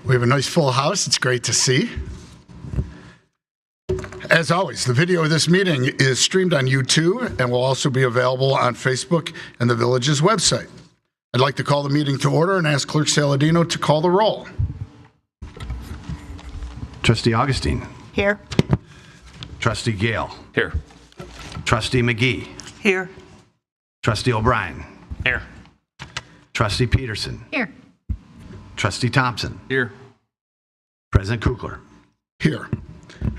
We have a nice full house. It's great to see. As always, the video of this meeting is streamed on YouTube and will also be available on Facebook and the Village's website. I'd like to call the meeting to order and ask Clerk Saladino to call the roll. Trustee Augustine. Here. Trustee Gale. Here. Trustee McGee. Here. Trustee O'Brien. Here. Trustee Peterson. Here. Trustee Thompson. Here. President Kugler. Here.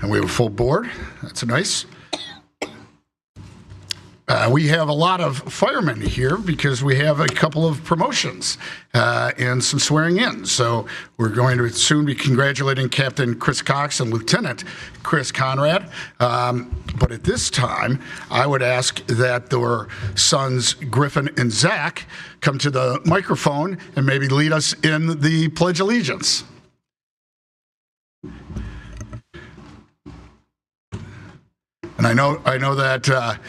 And we have a full board. That's nice. We have a lot of firemen here because we have a couple of promotions and some swearing in. So we're going to soon be congratulating Captain Chris Cox and Lieutenant Chris Conrad. But at this time, I would ask that their sons Griffin and Zach come to the microphone and maybe lead us in the Pledge of Allegiance. And I know that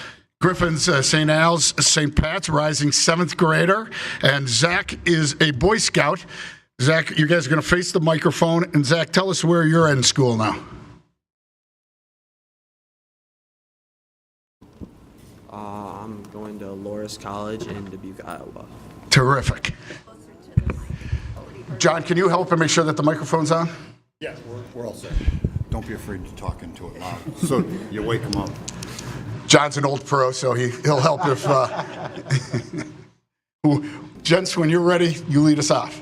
Griffin's St. Al's, St. Pat's, rising 7th grader, and Zach is a Boy Scout. Zach, you guys are going to face the microphone, and Zach, tell us where you're in school now. I'm going to Loras College in Dubuque, Iowa. Terrific. John, can you help and make sure that the microphone's on? Yeah, we're all set. Don't be afraid to talk into it loud, so you wake him up. John's an old pro, so he'll help if... Gents, when you're ready, you lead us off.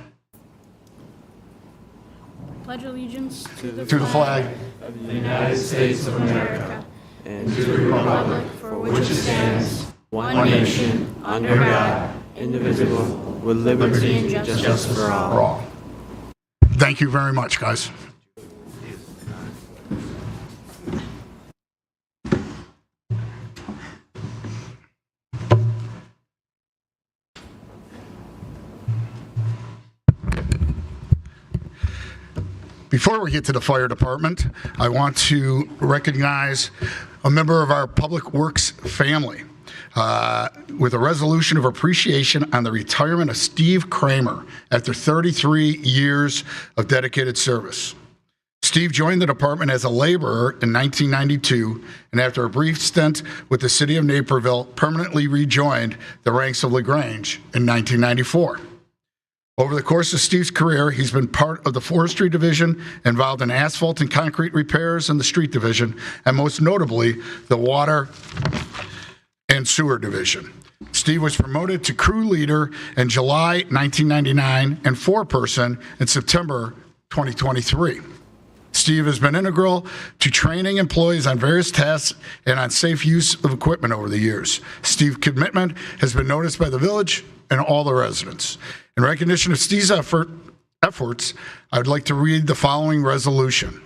Pledge allegiance to the flag of the United States of America and to the republic for which it stands, one nation, under God, indivisible, with liberty and justice for all. Thank you very much, guys. Before we get to the fire department, I want to recognize a member of our Public Works family with a resolution of appreciation on the retirement of Steve Kramer after 33 years of dedicated service. Steve joined the department as a laborer in 1992, and after a brief stint with the city of Naperville, permanently rejoined the ranks of Grange in 1994. Over the course of Steve's career, he's been part of the forestry division, involved in asphalt and concrete repairs in the street division, and most notably, the water and sewer division. Steve was promoted to crew leader in July 1999 and foreperson in September 2023. Steve has been integral to training employees on various tasks and on safe use of equipment over the years. Steve's commitment has been noticed by the village and all the residents. In recognition of Steve's efforts, I would like to read the following resolution.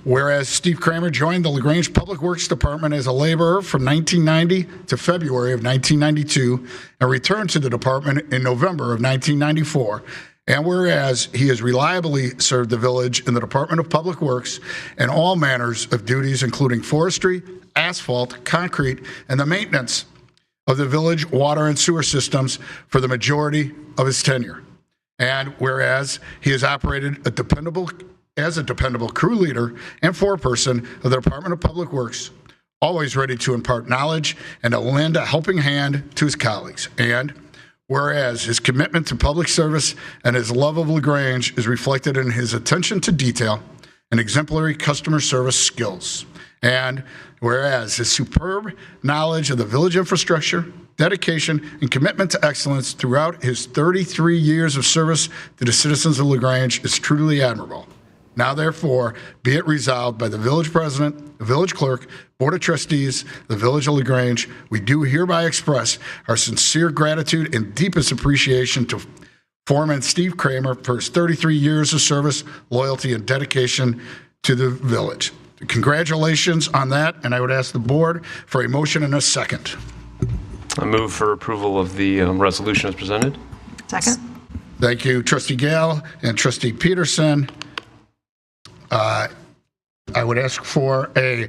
Whereas Steve Kramer joined the LaGrange Public Works Department as a laborer from 1990 to February of 1992 and returned to the department in November of 1994. And whereas he has reliably served the village in the Department of Public Works in all manners of duties, including forestry, asphalt, concrete, and the maintenance of the village water and sewer systems for the majority of his tenure. And whereas he has operated as a dependable crew leader and foreperson of the Department of Public Works, always ready to impart knowledge and to lend a helping hand to his colleagues. And whereas his commitment to public service and his love of LaGrange is reflected in his attention to detail and exemplary customer service skills. And whereas his superb knowledge of the village infrastructure, dedication, and commitment to excellence throughout his 33 years of service to the citizens of LaGrange is truly admirable. Now, therefore, be it resolved by the village president, the village clerk, board of trustees, the village of LaGrange, we do hereby express our sincere gratitude and deepest appreciation to Foreman Steve Kramer for his 33 years of service, loyalty, and dedication to the village. Congratulations on that, and I would ask the board for a motion and a second. I move for approval of the resolution as presented. Second. Thank you, Trustee Gale and Trustee Peterson. I would ask for a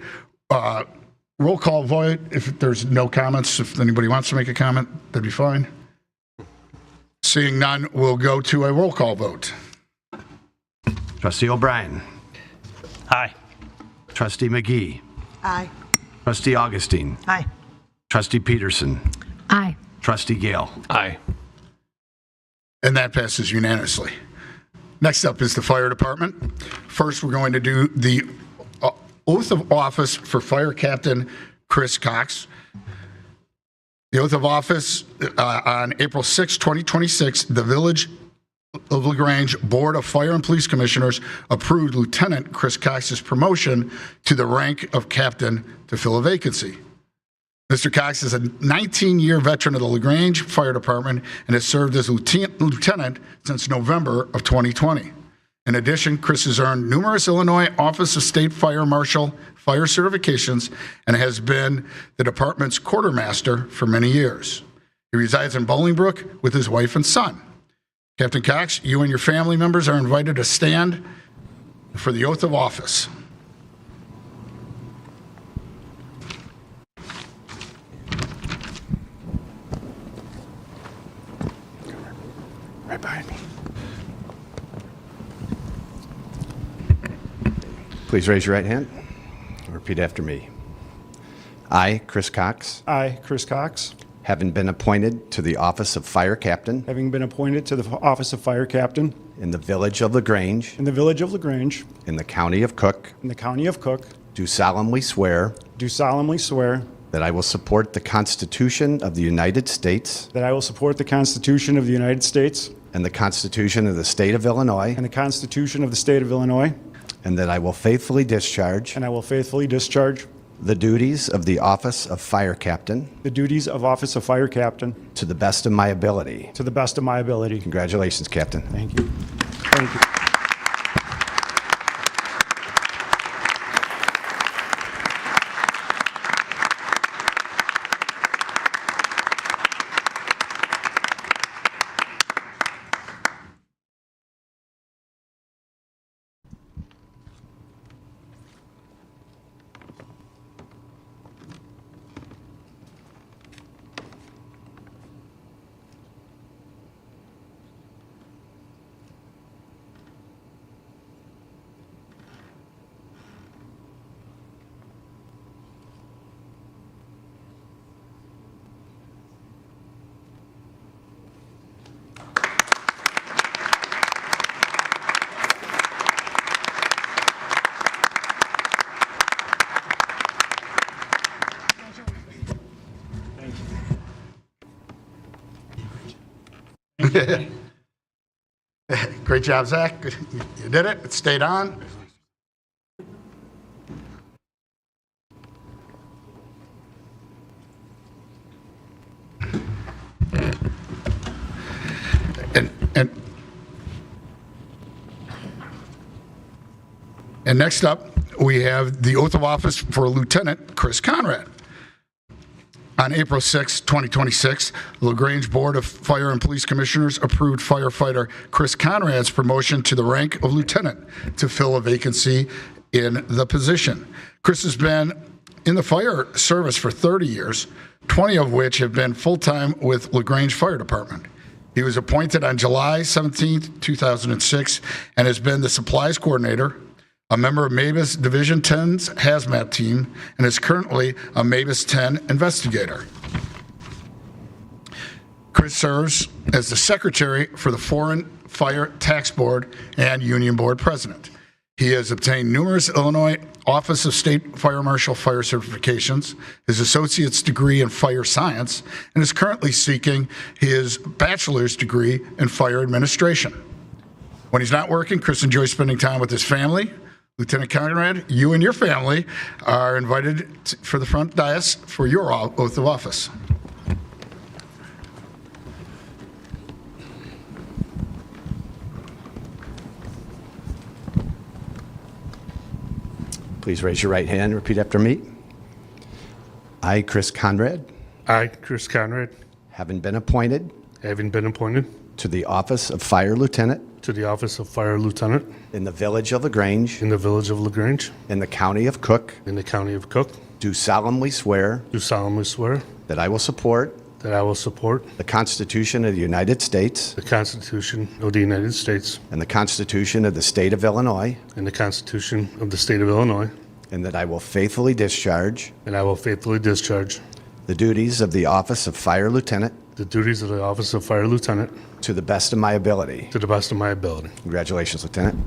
roll call vote. If there's no comments, if anybody wants to make a comment, that'd be fine. Seeing none, we'll go to a roll call vote. Trustee O'Brien. Aye. Trustee McGee. Aye. Trustee Augustine. Aye. Trustee Peterson. Aye. Trustee Gale. Aye. And that passes unanimously. Next up is the fire department. First, we're going to do the oath of office for Fire Captain Chris Cox. The oath of office on April 6, 2026, the Village of Grange Board of Fire and Police Commissioners approved Lieutenant Chris Cox's promotion to the rank of captain to fill a vacancy. Mr. Cox is a 19-year veteran of the LaGrange Fire Department and has served as lieutenant since November of 2020. In addition, Chris has earned numerous Illinois Office of State Fire Marshal fire certifications and has been the department's quartermaster for many years. He resides in Bolingbrook with his wife and son. Captain Cox, you and your family members are invited to stand for the oath of office. Right behind me. Please raise your right hand and repeat after me. I, Chris Cox, I, Chris Cox, having been appointed to the office of Fire Captain having been appointed to the office of Fire Captain in the Village of LaGrange in the Village of LaGrange in the County of Cook, in the County of Cook, do solemnly swear do solemnly swear that I will support the Constitution of the United States that I will support the Constitution of the United States and the Constitution of the State of Illinois, and the Constitution of the State of Illinois, and that I will faithfully discharge and I will faithfully discharge the duties of the office of Fire Captain the duties of office of Fire Captain to the best of my ability. to the best of my ability. Congratulations, Captain. Thank you. Thank you. Great job, Zach. You did it. It stayed on. And next up, we have the oath of office for Lieutenant Chris Conrad. On April 6, 2026, the LaGrange Board of Fire and Police Commissioners approved firefighter Chris Conrad's promotion to the rank of lieutenant to fill a vacancy in the position. Chris has been in the fire service for 30 years, 20 of which have been full-time with LaGrange Fire Department. He was appointed on July 17, 2006, and has been the supplies coordinator, a member of MABUS Division 10's hazmat team, and is currently a MABUS 10 investigator. Chris serves as the secretary for the Foreign Fire Tax Board and Union Board president. He has obtained numerous Illinois Office of State Fire Marshal fire certifications, his associate's degree in fire science, and is currently seeking his bachelor's degree in fire administration. When he's not working, Chris enjoys spending time with his family. Lieutenant Conrad, you and your family are invited for the front dais for your oath of office. Please raise your right hand and repeat after me. I, Chris Conrad, I, Chris Conrad, having been appointed to the office of Fire Lieutenant the office of Fire Lieutenant in the Village of LaGrange in the Village of LaGrange in the County of Cook, in the County of Cook, do solemnly swear do solemnly swear that I will support that I will support the Constitution of the United States the Constitution of the United States and the Constitution of the State of Illinois, and the Constitution of the State of Illinois, and that I will faithfully discharge and I will faithfully discharge the duties of the office of Fire Lieutenant the duties of the office of Fire Lieutenant to the best of my ability. to the best of my ability. Congratulations, Lieutenant.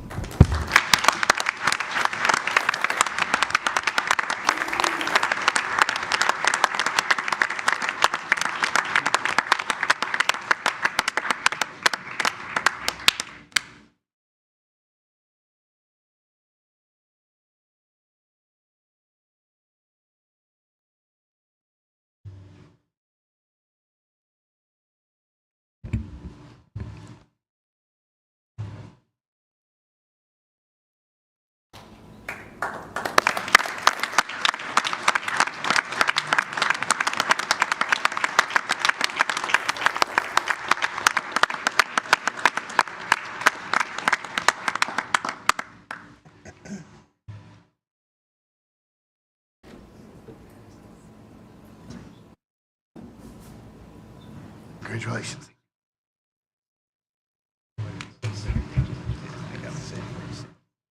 Congratulations.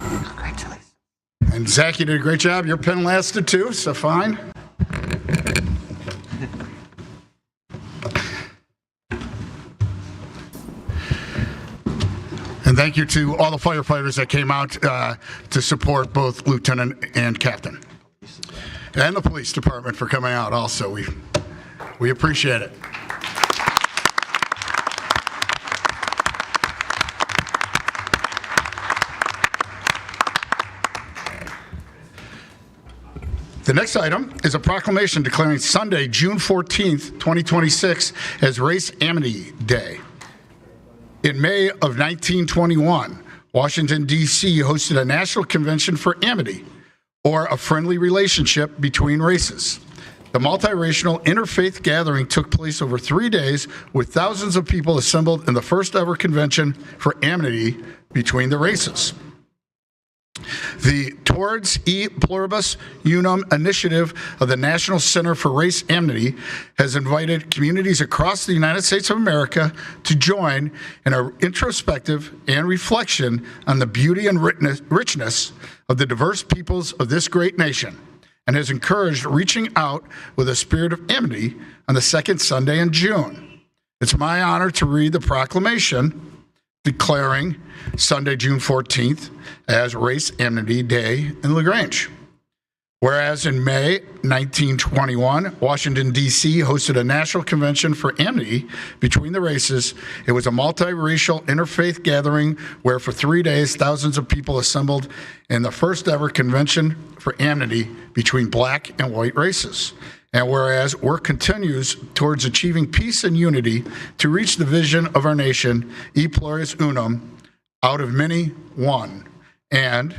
Congratulations. And Zach, you did a great job. Your pen lasted too, so fine. And thank you to all the firefighters that came out to support both lieutenant and captain. And the police department for coming out also. We appreciate it. The next item is a proclamation declaring Sunday, June 14th, 2026 as Race Amity Day. In May of 1921, Washington, D.C. hosted a national convention for amity, or a friendly relationship between races. The multiracial interfaith gathering took place over 3 days with thousands of people assembled in the first ever convention for amity between the races. The Towards E Pluribus Unum initiative of the National Center for Race Amity has invited communities across the United States of America to join in an introspective and reflection on the beauty and richness of the diverse peoples of this great nation, and has encouraged reaching out with a spirit of amity on the second Sunday in June. It's my honor to read the proclamation declaring Sunday, June 14th as Race Amity Day in LaGrange. Whereas in May 1921, Washington, D.C. hosted a national convention for amity between the races. It was a multiracial interfaith gathering where for 3 days, thousands of people assembled in the first ever convention for amity between black and white races. And whereas work continues towards achieving peace and unity to reach the vision of our nation, E Pluribus Unum, out of many, one. And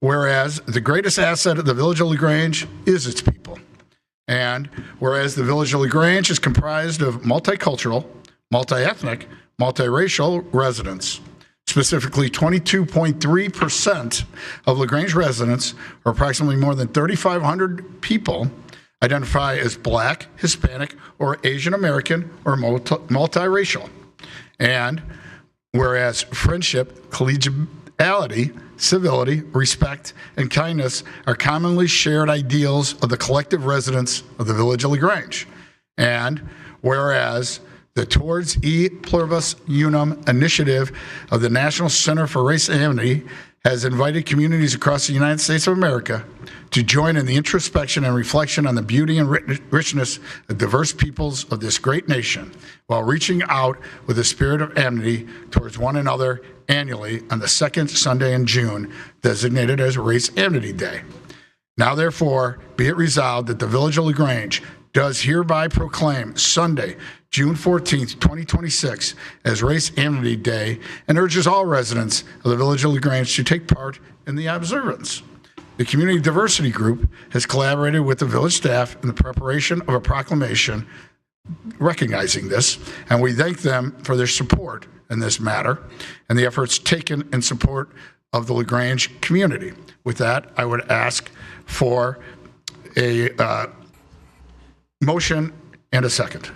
whereas the greatest asset of the village of LaGrange is its people. And whereas the village of LaGrange is comprised of multicultural, multi-ethnic, multiracial residents. Specifically, 22.3% of LaGrange residents, or approximately more than 3,500 people, identify as Black, Hispanic, or Asian American, or multiracial. And whereas friendship, collegiality, civility, respect, and kindness are commonly shared ideals of the collective residents of the village of LaGrange. And whereas the Towards E Pluribus Unum initiative of the National Center for Race Amity has invited communities across the United States of America to join in the introspection and reflection on the beauty and richness of diverse peoples of this great nation, while reaching out with a spirit of amity towards one another annually on the second Sunday in June, designated as Race Amity Day. Now therefore, be it resolved that the Village of LaGrange does hereby proclaim Sunday, June 14th, 2026 as Race Amity Day, and urges all residents of the Village of LaGrange to take part in the observance. The Community Diversity Group has collaborated with the village staff in the preparation of a proclamation recognizing this, and we thank them for their support in this matter and the efforts taken in support of the LaGrange community. With that, I would ask for a motion and a second.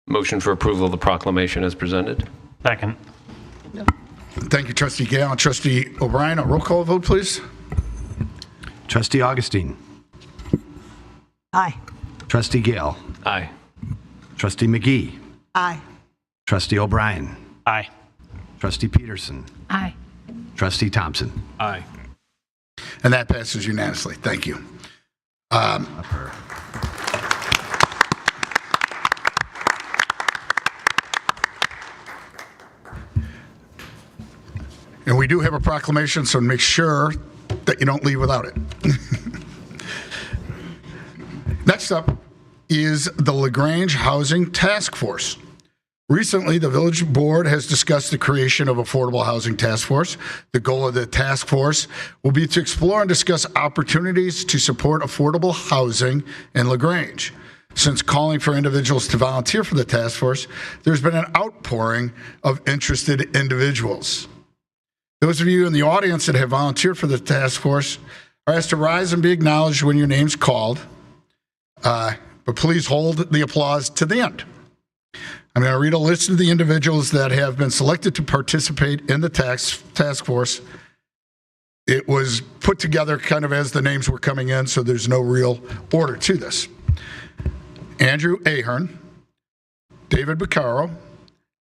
Motion for approval of the proclamation as presented. Second. Thank you, Trustee Gale and Trustee O'Brien. A roll call vote, please. Trustee Augustine. Aye. Trustee Gale. Aye. Trustee McGee. Aye. Trustee O'Brien. Aye. Trustee Peterson. Aye. Trustee Thompson. Aye. And that passes unanimously. Thank you. And we do have a proclamation, so make sure that you don't leave without it. Next up is the Grange Housing Task Force. Recently, the village board has discussed the creation of Affordable Housing Task Force. The goal of the task force will be to explore and discuss opportunities to support affordable housing in LaGrange. Since calling for individuals to volunteer for the task force, there's been an outpouring of interested individuals. Those of you in the audience that have volunteered for the task force are asked to rise and be acknowledged when your name's called, but please hold the applause to the end. I'm going to read a list of the individuals that have been selected to participate in the task force. It was put together kind of as the names were coming in, so there's no real order to this. Andrew Ahern, David Beccaro,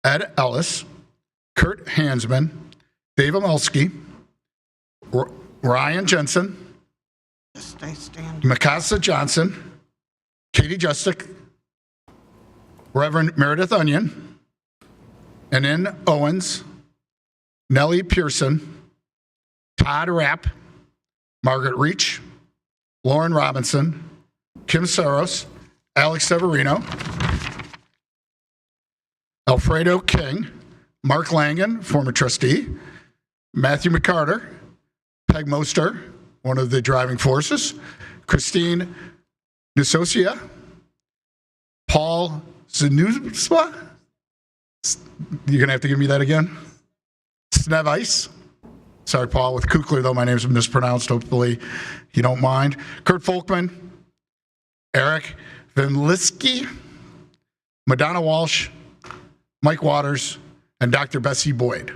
Ed Ellis, Kurt Hansman, Dave Amelsky, Ryan Jensen, Mikasa Johnson, Katie Justick, Reverend Meredith Onion, Anin Owens, Nellie Pearson, Todd Rapp, Margaret Reach, Lauren Robinson, Kim Saros, Alex Severino, Alfredo King, Mark Langen, former trustee, Matthew McCarter, Peg Moster, one of the driving forces, Christine Nisosia, Paul Zanuswa. You're going to have to give me that again. Snevice. Sorry, Paul, with Kukler, though my name's mispronounced. Hopefully you don't mind. Kurt Folkman, Eric Vinliski, Madonna Walsh, Mike Waters, and Dr. Bessie Boyd.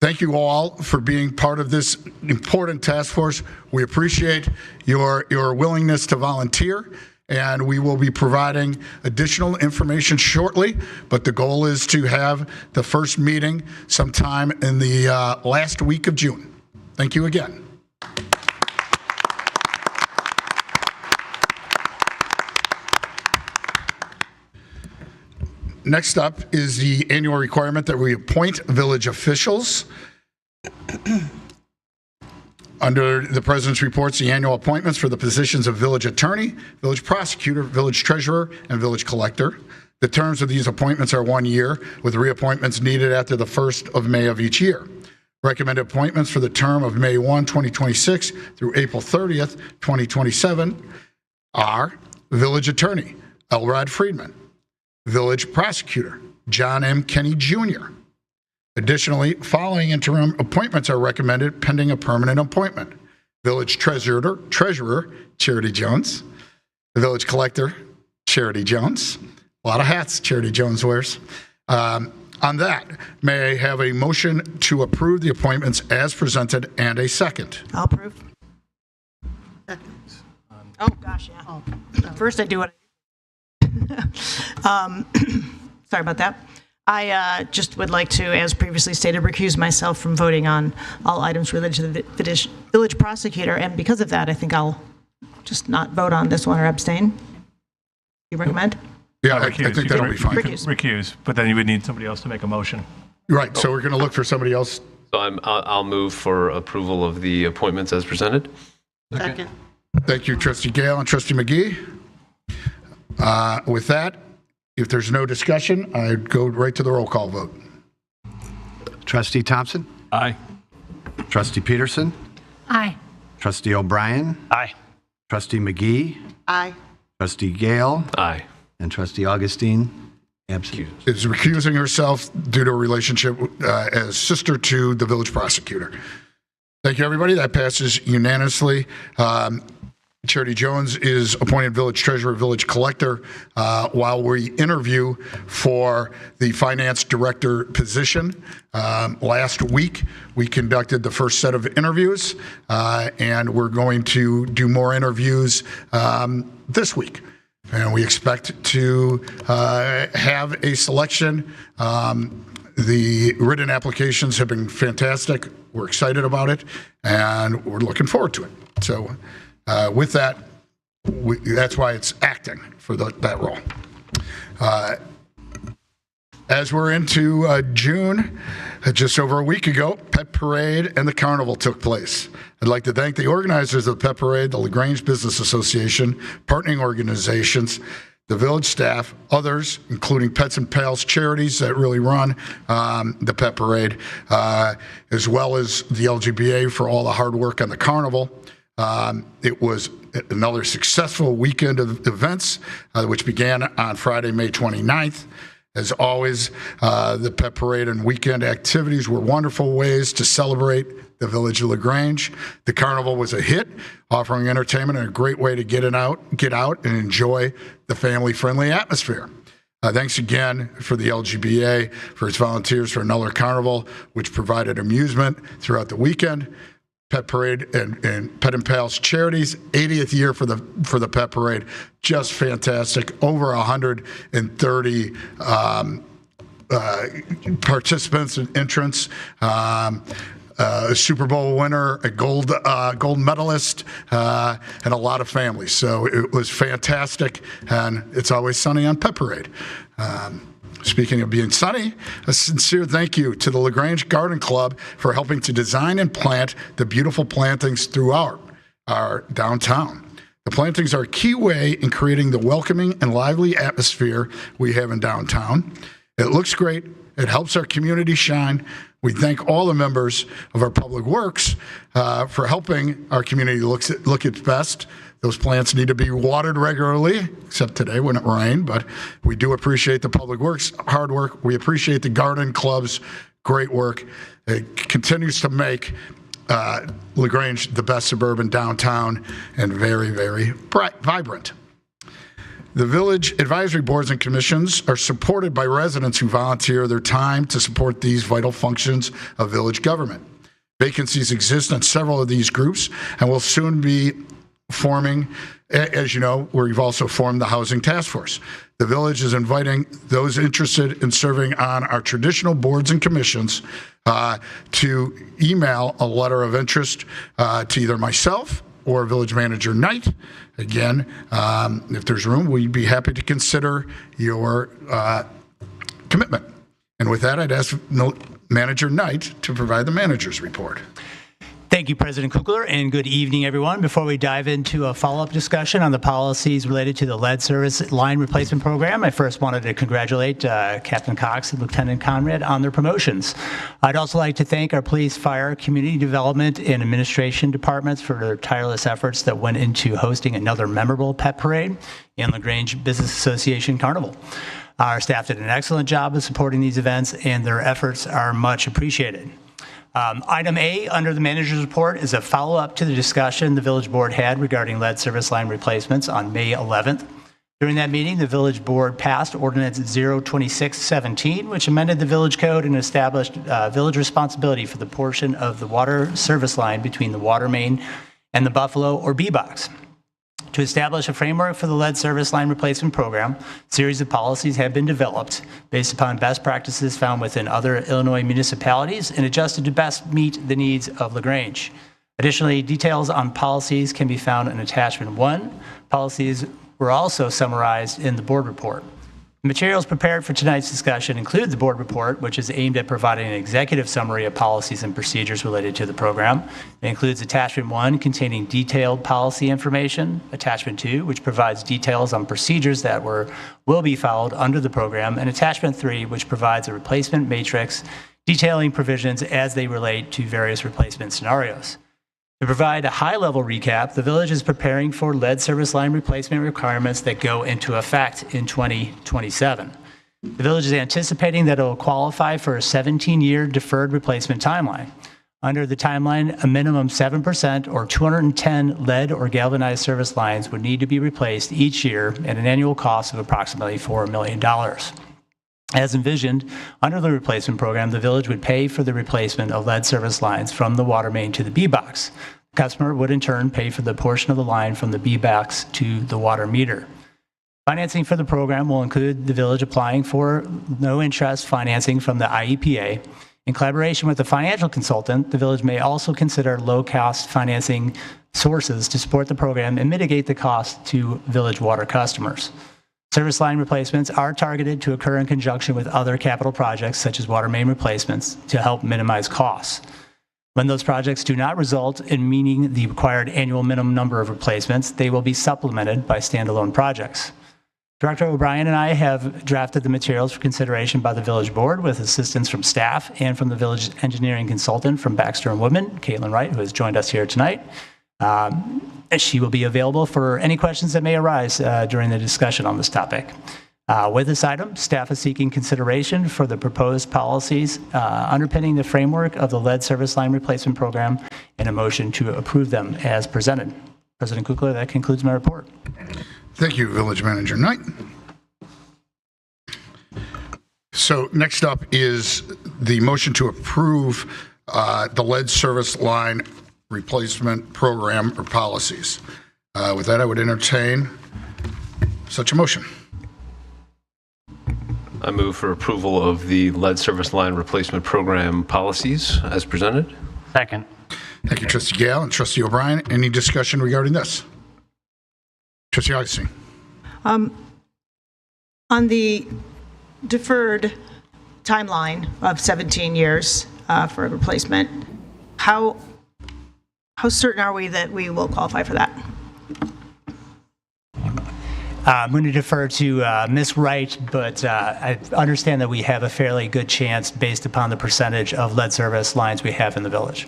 Thank you all for being part of this important task force. We appreciate your willingness to volunteer, and we will be providing additional information shortly, but the goal is to have the first meeting sometime in the last week of June. Thank you again. Next up is the annual requirement that we appoint village officials. Under the President's reports, the annual appointments for the positions of village attorney, village prosecutor, village treasurer, and village collector. The terms of these appointments are 1 year, with reappointments needed after the 1st of May of each year. Recommended appointments for the term of May 1, 2026 through April 30th, 2027 are village attorney, Elrod Friedman. Village prosecutor, John M. Kenny Jr. Additionally, following interim appointments are recommended pending a permanent appointment. Village treasurer, Charity Jones. The village collector, Charity Jones. A lot of hats Charity Jones wears. On that, may I have a motion to approve the appointments as presented and a second? I'll approve. Second. Oh, gosh, yeah. Oh. First, I do what I sorry about that. I just would like to, as previously stated, recuse myself from voting on all items related to the village prosecutor, and because of that, I think I'll just not vote on this one or abstain. You recommend? Yeah, I think that'll be fine. Recuse, but then you would need somebody else to make a motion. Right, so we're going to look for somebody else. So I'll move for approval of the appointments as presented. Second. Thank you, Trustee Gale and Trustee McGee. With that, if there's no discussion, I'd go right to the roll call vote. Trustee Thompson. Aye. Trustee Peterson. Aye. Trustee O'Brien. Aye. Trustee McGee. Aye. Trustee Gale. Aye. And Trustee Augustine. Absent. Is recusing herself due to a relationship as sister to the village prosecutor. Thank you, everybody. That passes unanimously. Charity Jones is appointed village treasurer, village collector, while we interview for the finance director position. Last week, we conducted the first set of interviews, and we're going to do more interviews this week. And we expect to have a selection. The written applications have been fantastic. We're excited about it, and we're looking forward to it. So with that, that's why it's acting for that role. As we're into June, just over a week ago, Pet Parade and the Carnival took place. I'd like to thank the organizers of the Pet Parade, the Grange Business Association, partnering organizations, the village staff, others, including Pets and Pals charities that really run the Pet Parade, as well as the LGBA for all the hard work on the Carnival. It was another successful weekend of events, which began on Friday, May 29th. As always, the Pet Parade and weekend activities were wonderful ways to celebrate the village of LaGrange. The Carnival was a hit, offering entertainment and a great way to get out and enjoy the family-friendly atmosphere. Thanks again for the LGBA, for its volunteers for another Carnival, which provided amusement throughout the weekend. Pet Parade and Pet and Pals Charities, 80th year for the Pet Parade, just fantastic. Over 130 participants and entrants. A Super Bowl winner, a gold medalist, and a lot of families. So it was fantastic, and it's always sunny on Pet Parade. Speaking of being sunny, a sincere thank you to the LaGrange Garden Club for helping to design and plant the beautiful plantings throughout our downtown. The plantings are a key way in creating the welcoming and lively atmosphere we have in downtown. It looks great. It helps our community shine. We thank all the members of our Public Works for helping our community look its best. Those plants need to be watered regularly, except today when it rained, but we do appreciate the Public Works hard work. We appreciate the Garden Club's great work. It continues to make LaGrange the best suburban downtown and very, very vibrant. The village advisory boards and commissions are supported by residents who volunteer their time to support these vital functions of village government. Vacancies exist on several of these groups and will soon be forming, as you know, we've also formed the Housing Task Force. The village is inviting those interested in serving on our traditional boards and commissions to email a letter of interest to either myself or Village Manager Knight. Again, if there's room, we'd be happy to consider your commitment. And with that, I'd ask Manager Knight to provide the manager's report. Thank you, President Kugler, and good evening, everyone. Before we dive into a follow-up discussion on the policies related to the lead service line replacement program, I first wanted to congratulate Captain Cox and Lieutenant Conrad on their promotions. I'd also like to thank our police, fire, community development, and administration departments for their tireless efforts that went into hosting another memorable Pet Parade and LaGrange Business Association Carnival. Our staff did an excellent job of supporting these events, and their efforts are much appreciated. Item A under the manager's report is a follow-up to the discussion the village board had regarding lead service line replacements on May 11th. During that meeting, the village board passed Ordinance 02617, which amended the village code and established village responsibility for the portion of the water service line between the water main and the Buffalo or B-Box. To establish a framework for the lead service line replacement program, a series of policies have been developed based upon best practices found within other Illinois municipalities and adjusted to best meet the needs of LaGrange. Additionally, details on policies can be found in Attachment 1. Policies were also summarized in the board report. The materials prepared for tonight's discussion include the board report, which is aimed at providing an executive summary of policies and procedures related to the program. It includes Attachment 1, containing detailed policy information, Attachment 2, which provides details on procedures that will be followed under the program, and Attachment 3, which provides a replacement matrix detailing provisions as they relate to various replacement scenarios. To provide a high-level recap, the village is preparing for lead service line replacement requirements that go into effect in 2027. The village is anticipating that it will qualify for a 17-year deferred replacement timeline. Under the timeline, a minimum 7% or 210 lead or galvanized service lines would need to be replaced each year at an annual cost of approximately $4 million. As envisioned, under the replacement program, the village would pay for the replacement of lead service lines from the water main to the B-box. The customer would in turn pay for the portion of the line from the B-box to the water meter. Financing for the program will include the village applying for no-interest financing from the IEPA. In collaboration with the financial consultant, the village may also consider low-cost financing sources to support the program and mitigate the cost to village water customers. Service line replacements are targeted to occur in conjunction with other capital projects, such as water main replacements, to help minimize costs. When those projects do not result in meeting the required annual minimum number of replacements, they will be supplemented by standalone projects. Director O'Brien and I have drafted the materials for consideration by the village board with assistance from staff and from the village engineering consultant from Baxter & Woodman, Caitlin Wright, who has joined us here tonight. She will be available for any questions that may arise during the discussion on this topic. With this item, staff is seeking consideration for the proposed policies underpinning the framework of the lead service line replacement program and a motion to approve them as presented. President Kukla, that concludes my report. Thank you, Village Manager Knight. So next up is the motion to approve the lead service line replacement program or policies. With that, I would entertain such a motion. I move for approval of the lead service line replacement program policies as presented. Second. Thank you, Trustee Gale and Trustee O'Brien. Any discussion regarding this? Trustee Augustine. On the deferred timeline of 17 years for a replacement, how certain are we that we will qualify for that? I'm going to defer to Ms. Wright, but I understand that we have a fairly good chance based upon the percentage of lead service lines we have in the village.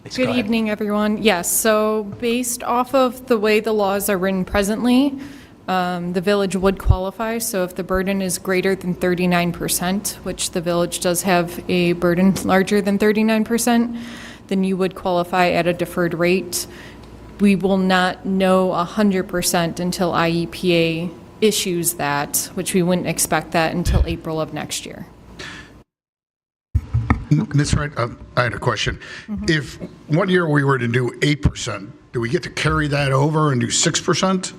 Please Good evening, everyone. Yes, so based off of the way the laws are written presently, the village would qualify. So if the burden is greater than 39%, which the village does have a burden larger than 39%, then you would qualify at a deferred rate. We will not know 100% until IEPA issues that, which we wouldn't expect that until April of next year. Ms. Wright, I had a question. If one year we were to do 8%, do we get to carry that over and do 6%?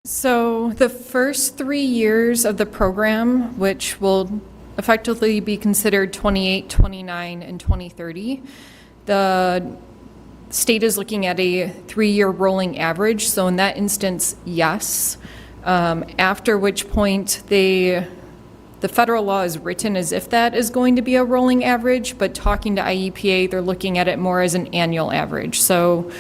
So the first 3 years of the program, which will effectively be considered 28, 29, and 2030, the state is looking at a 3-year rolling average. So in that instance, yes. After which point the federal law is written as if that is going to be a rolling average, but talking to IEPA, they're looking at it more as an annual average. So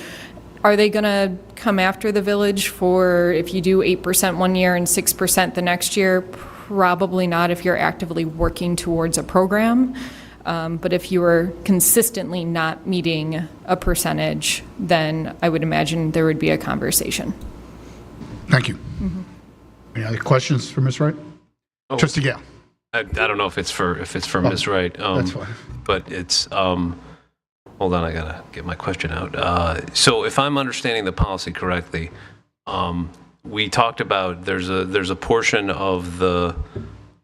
are they going to come after the village for if you do 8% one year and 6% the next year? Probably not if you're actively working towards a program. But if you are consistently not meeting a percentage, then I would imagine there would be a conversation. Thank you. Any other questions for Ms. Wright? Oh. Trustee Gale. I don't know if it's for Ms. Wright. That's fine. But it's hold on, I gotta get my question out. So if I'm understanding the policy correctly, we talked about there's a portion of the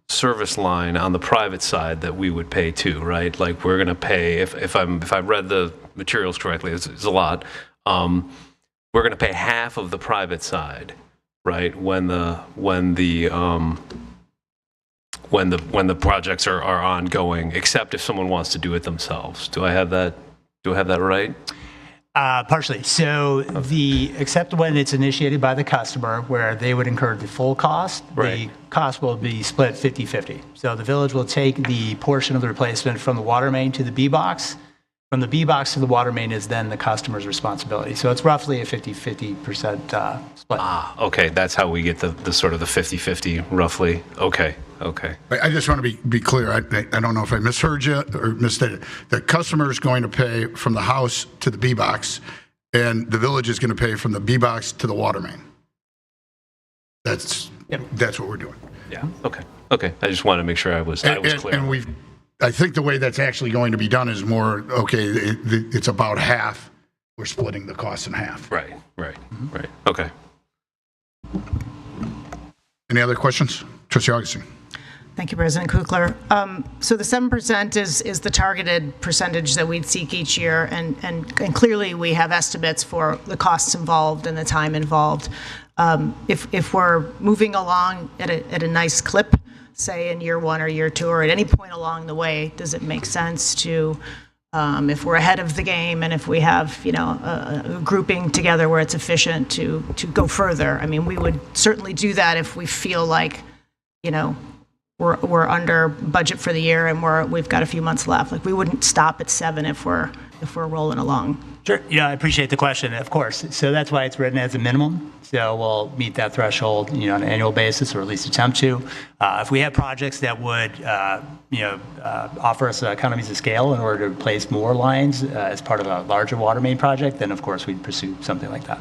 service line on the private side that we would pay too, right? Like we're gonna pay if I read the materials correctly, it's a lot. We're gonna pay half of the private side, right? When the projects are ongoing, except if someone wants to do it themselves. Do I have that right? Partially. So except when it's initiated by the customer, where they would incur the full cost, Right. the cost will be split 50-50. So the village will take the portion of the replacement from the water main to the B-box. From the B-box to the water main is then the customer's responsibility. So it's roughly a 50% split. Okay, that's how we get the sort of the 50-50 roughly. Okay. I just want to be clear. I don't know if I misheard you or misstated. The customer is going to pay from the house to the B-box, and the village is going to pay from the B-box to the water main. That's what we're doing. Yeah. Okay. I just wanted to make sure I was clear. And we've I think the way that's actually going to be done is more, okay, it's about half. We're splitting the cost in half. Right. Okay. Any other questions? Trustee Augustine. Thank you, President Kukler. So the 7% is the targeted percentage that we'd seek each year, and clearly we have estimates for the costs involved and the time involved. If we're moving along at a nice clip, say in year 1 or year 2, or at any point along the way, does it make sense to, if we're ahead of the game and if we have, a grouping together where it's efficient to go further? I mean, we would certainly do that if we feel like, we're under budget for the year and we've got a few months left. Like, we wouldn't stop at 7 if we're rolling along. Sure. Yeah, I appreciate the question, of course. So that's why it's written as a minimum. So we'll meet that threshold, on an annual basis, or at least attempt to. If we have projects that would, offer us economies of scale in order to replace more lines as part of a larger water main project, then of course we'd pursue something like that.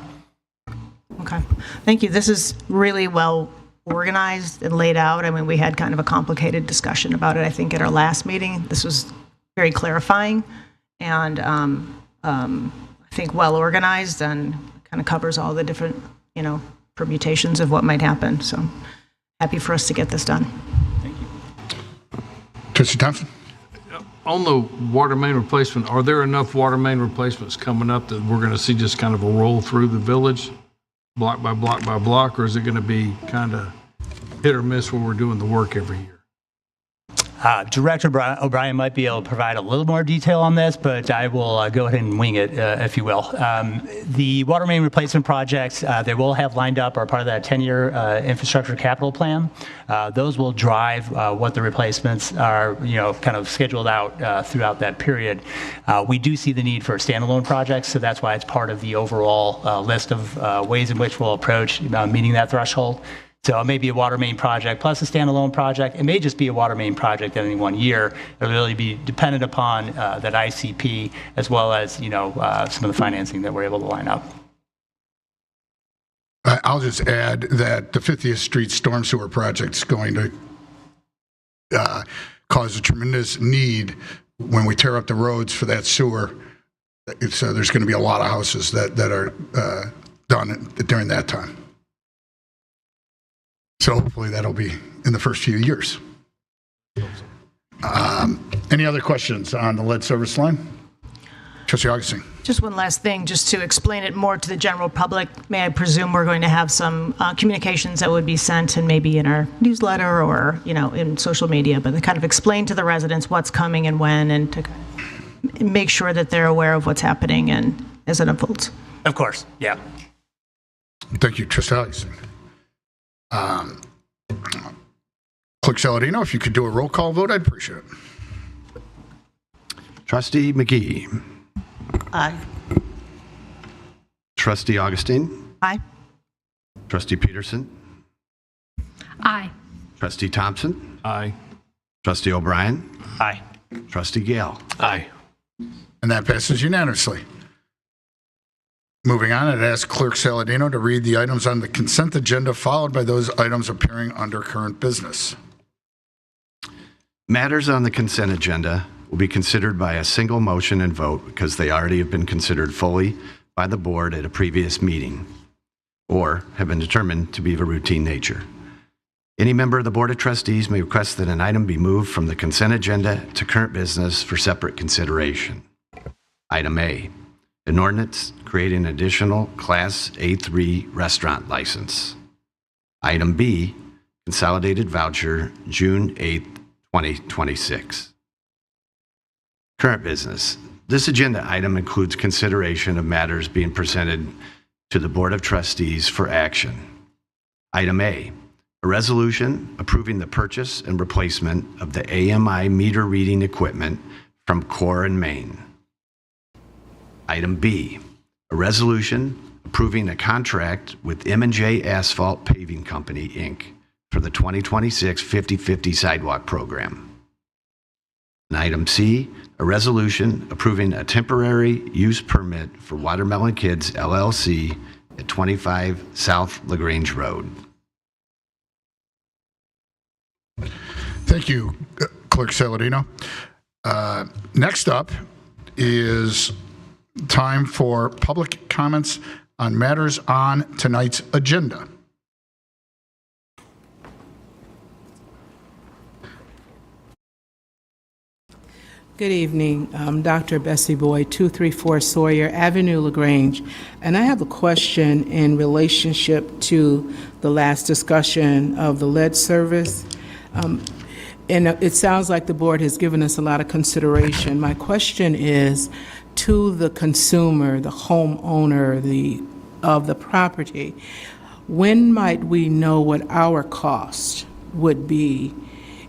Okay. Thank you. This is really well organized and laid out. I mean, we had kind of a complicated discussion about it, I think, at our last meeting. This was very clarifying and I think well organized and kind of covers all the different, permutations of what might happen. So happy for us to get this done. Thank you. Trustee Thompson. On the water main replacement, are there enough water main replacements coming up that we're going to see just kind of a roll through the village, block by block by block, or is it going to be kind of hit or miss when we're doing the work every year? Director O'Brien might be able to provide a little more detail on this, but I will go ahead and wing it, if you will. The water main replacement projects they will have lined up are part of that 10-year infrastructure capital plan. Those will drive what the replacements are, kind of scheduled out throughout that period. We do see the need for standalone projects, so that's why it's part of the overall list of ways in which we'll approach meeting that threshold. So it may be a water main project plus a standalone project. It may just be a water main project in any one year. It'll really be dependent upon that ICP as well as, some of the financing that we're able to line up. I'll just add that the 50th Street Storm Sewer Project is going to cause a tremendous need when we tear up the roads for that sewer. There's going to be a lot of houses that are done during that time. So hopefully that'll be in the first few years. Any other questions on the lead service line? Trustee Augustine. Just one last thing, just to explain it more to the general public. May I presume we're going to have some communications that would be sent and maybe in our newsletter or, in social media, but to kind of explain to the residents what's coming and when, and to make sure that they're aware of what's happening and as it unfolds. Of course, yeah. Thank you, Trustee Augustine. Clerk Saladino, if you could do a roll call vote, I'd appreciate it. Trustee McGee. Aye. Trustee Augustine. Aye. Trustee Peterson. Aye. Trustee Thompson. Aye. Trustee O'Brien. Aye. Trustee Gale. Aye. And that passes unanimously. Moving on, I'd ask Clerk Saladino to read the items on the consent agenda, followed by those items appearing under current business. Matters on the consent agenda will be considered by a single motion and vote because they already have been considered fully by the board at a previous meeting or have been determined to be of a routine nature. Any member of the Board of Trustees may request that an item be moved from the consent agenda to current business for separate consideration. Item A, an ordinance creating an additional Class A3 restaurant license. Item B, consolidated voucher, June 8th, 2026. Current business. This agenda item includes consideration of matters being presented to the Board of Trustees for action. Item A, a resolution approving the purchase and replacement of the AMI meter reading equipment from Core and Maine. Item B, a resolution approving a contract with M&J Asphalt Paving Company, Inc. for the 2026 50/50 sidewalk program. And item C, a resolution approving a temporary use permit for Watermelon Kids LLC at 25 South LaGrange Road. Thank you, Clerk Saladino. Next up is time for public comments on matters on tonight's agenda. Good evening. I'm Dr. Bessie Boyd, 234 Sawyer Avenue, LaGrange. And I have a question in relationship to the last discussion of the lead service. And it sounds like the board has given us a lot of consideration. My question is to the consumer, the homeowner of the property, when might we know what our cost would be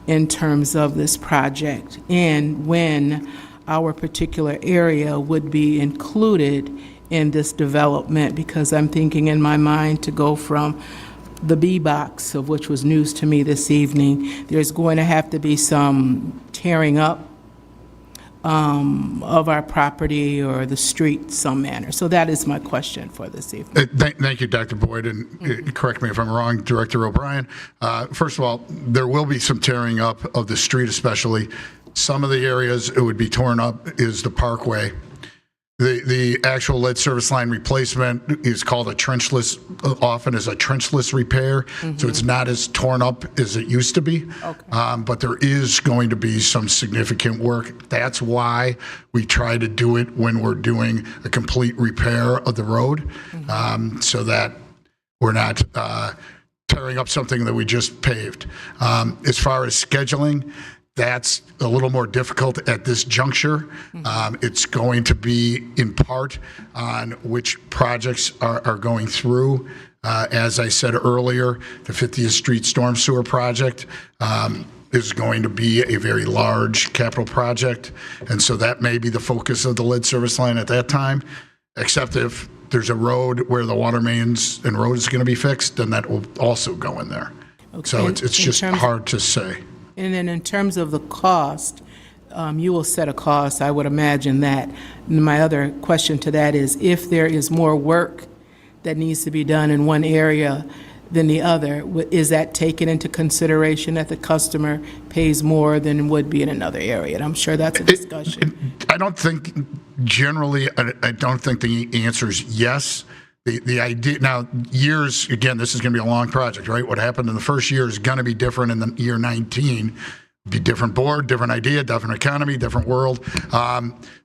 in terms of this project, and when our particular area would be included in this development? Because I'm thinking in my mind to go from the B box, of which was news to me this evening, there's going to have to be some tearing up of our property or the street some manner. So that is my question for this evening. Thank you, Dr. Boyd, and correct me if I'm wrong, Director O'Brien. First of all, there will be some tearing up of the street, especially. Some of the areas it would be torn up is the parkway. The actual lead service line replacement is called a trenchless, often as a trenchless repair, so it's not as torn up as it used to be. Okay. But there is going to be some significant work. That's why we try to do it when we're doing a complete repair of the road, so that we're not tearing up something that we just paved. As far as scheduling, that's a little more difficult at this juncture. It's going to be in part on which projects are going through. As I said earlier, the 50th Street Storm Sewer Project is going to be a very large capital project, and so that may be the focus of the lead service line at that time, except if there's a road where the water mains and road is going to be fixed, then that will also go in there. Okay. So it's just hard to say. And then in terms of the cost, you will set a cost, I would imagine that. My other question to that is, if there is more work that needs to be done in one area than the other, is that taken into consideration that the customer pays more than would be in another area? And I'm sure that's a discussion. I don't think, generally, I don't think the answer is yes. The idea, now, years, again, this is going to be a long project, right? What happened in the first year is going to be different in the year 19. Be different board, different idea, different economy, different world.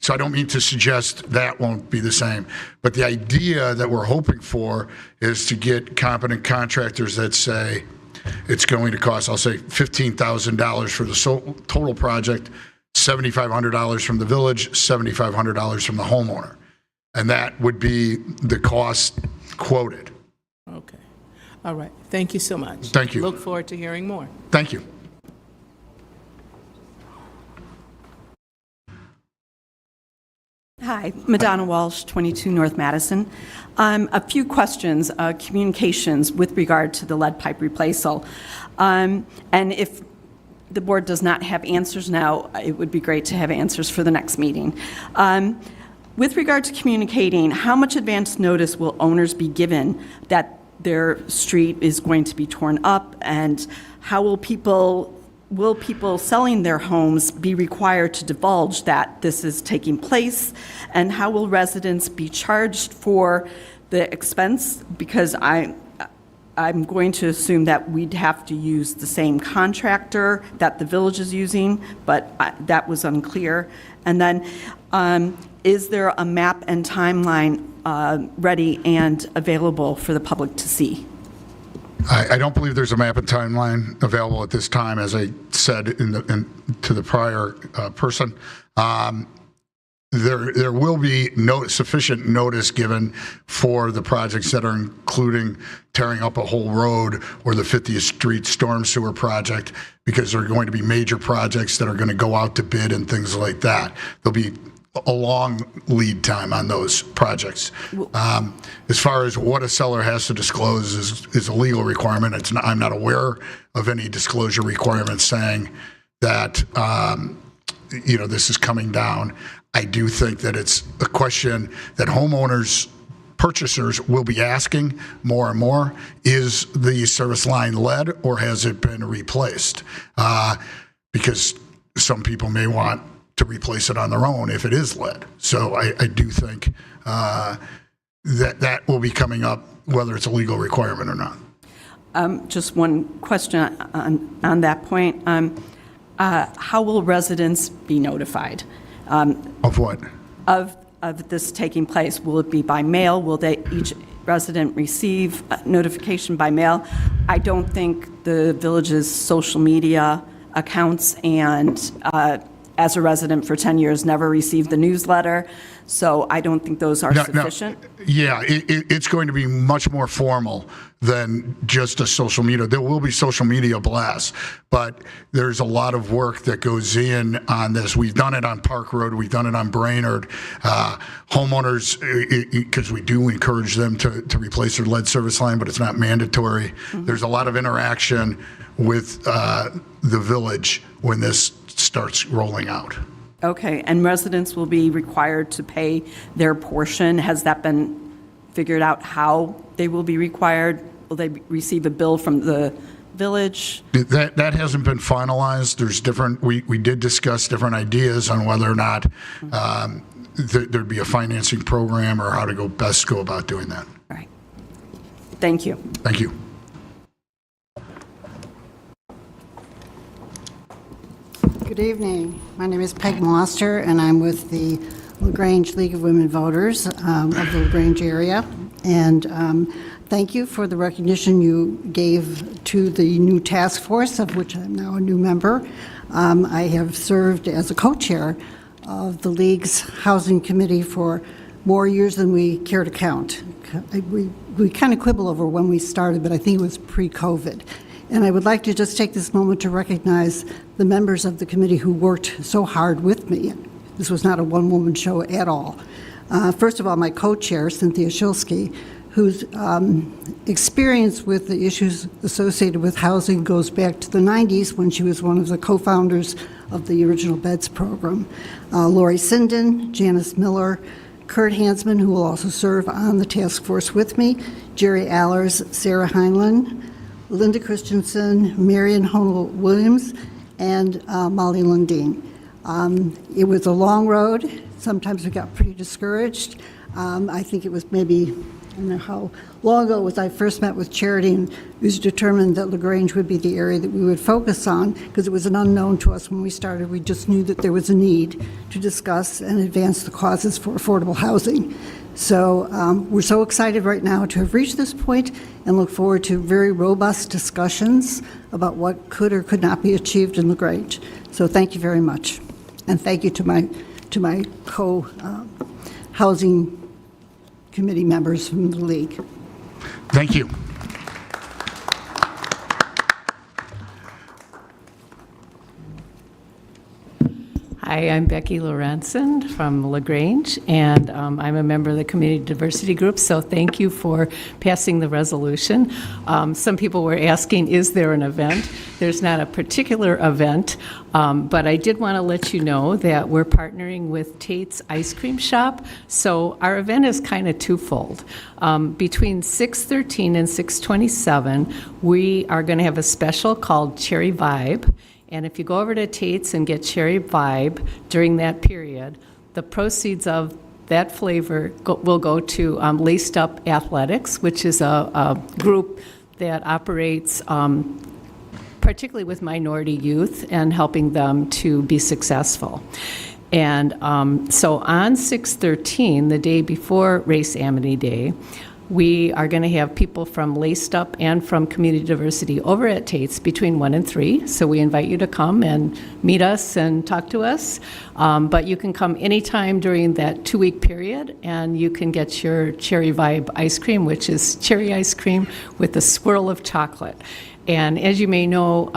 So I don't mean to suggest that won't be the same. But the idea that we're hoping for is to get competent contractors that say it's going to cost, I'll say, $15,000 for the total project, $7,500 from the village, $7,500 from the homeowner. And that would be the cost quoted. Okay. All right. Thank you so much. Thank you. Look forward to hearing more. Thank you. Hi, Madonna Walsh, 22 North Madison. A few questions, communications with regard to the lead pipe replaceal. And if the board does not have answers now, it would be great to have answers for the next meeting. With regard to communicating, how much advance notice will owners be given that their street is going to be torn up, and how will people selling their homes be required to divulge that this is taking place, and how will residents be charged for the expense? Because I'm going to assume that we'd have to use the same contractor that the village is using, but that was unclear. And then, is there a map and timeline ready and available for the public to see? I don't believe there's a map and timeline available at this time, as I said to the prior person. There will be sufficient notice given for the projects that are including tearing up a whole road or the 50th Street Storm Sewer Project, because there are going to be major projects that are going to go out to bid and things like that. There'll be a long lead time on those projects. As far as what a seller has to disclose is a legal requirement. I'm not aware of any disclosure requirements saying that this is coming down. I do think that it's a question that homeowners, purchasers will be asking more and more. Is the service line lead, or has it been replaced? Because some people may want to replace it on their own if it is lead. So I do think that will be coming up, whether it's a legal requirement or not. Just one question on that point. How will residents be notified? Of what? Of this taking place? Will it be by mail? Will each resident receive notification by mail? I don't think the village's social media accounts, and as a resident for 10 years, never received the newsletter, so I don't think those are sufficient. Yeah, it's going to be much more formal than just a social media. There will be social media blasts, but there's a lot of work that goes in on this. We've done it on Park Road. We've done it on Brainerd. Homeowners, because we do encourage them to replace their lead service line, but it's not mandatory. Mm-hmm. There's a lot of interaction with the village when this starts rolling out. Okay, and residents will be required to pay their portion. Has that been figured out how they will be required? Will they receive a bill from the village? That hasn't been finalized. There's different, we did discuss different ideas on whether or not there'd be a financing program or how to best go about doing that. All right. Thank you. Thank you. Good evening. My name is Peg Moster, and I'm with the Grange League of Women Voters of the LaGrange area. And thank you for the recognition you gave to the new task force, of which I'm now a new member. I have served as a co-chair of the League's Housing Committee for more years than we care to count. We kind of quibble over when we started, but I think it was pre-COVID. And I would like to just take this moment to recognize the members of the committee who worked so hard with me. This was not a one-woman show at all. First of all, my co-chair, Cynthia Shilsky, whose experience with the issues associated with housing goes back to the 90s when she was one of the co-founders of the original BEDS program. Lori Sinden, Janice Miller, Kurt Hansman, who will also serve on the task force with me, Jerry Allers, Sarah Heinlein, Linda Christensen, Marion Honel Williams, and Molly Lundeen. It was a long road. Sometimes we got pretty discouraged. I think it was maybe, I don't know how long ago it was I first met with Charity, and it was determined that LaGrange would be the area that we would focus on because it was an unknown to us when we started. We just knew that there was a need to discuss and advance the causes for affordable housing. So we're so excited right now to have reached this point and look forward to very robust discussions about what could or could not be achieved in LaGrange. So thank you very much. And thank you to my co-housing committee members from the League. Thank you. Hi, I'm Becky Lorenzen from LaGrange, and I'm a member of the Community Diversity Group, so thank you for passing the resolution. Some people were asking, is there an event? There's not a particular event, but I did want to let you know that we're partnering with Tate's Ice Cream Shop, so our event is kind of twofold. Between 6:13 and 6:27, we are going to have a special called Cherry Vibe. And if you go over to Tate's and get Cherry Vibe during that period, the proceeds of that flavor will go to Laced Up Athletics, which is a group that operates particularly with minority youth and helping them to be successful. And so on 6/13, the day before Race Amity Day, we are going to have people from Laced Up and from Community Diversity over at Tate's between 1 and 3. So we invite you to come and meet us and talk to us. But you can come anytime during that 2-week period, and you can get your Cherry Vibe ice cream, which is cherry ice cream with a swirl of chocolate. And as you may know,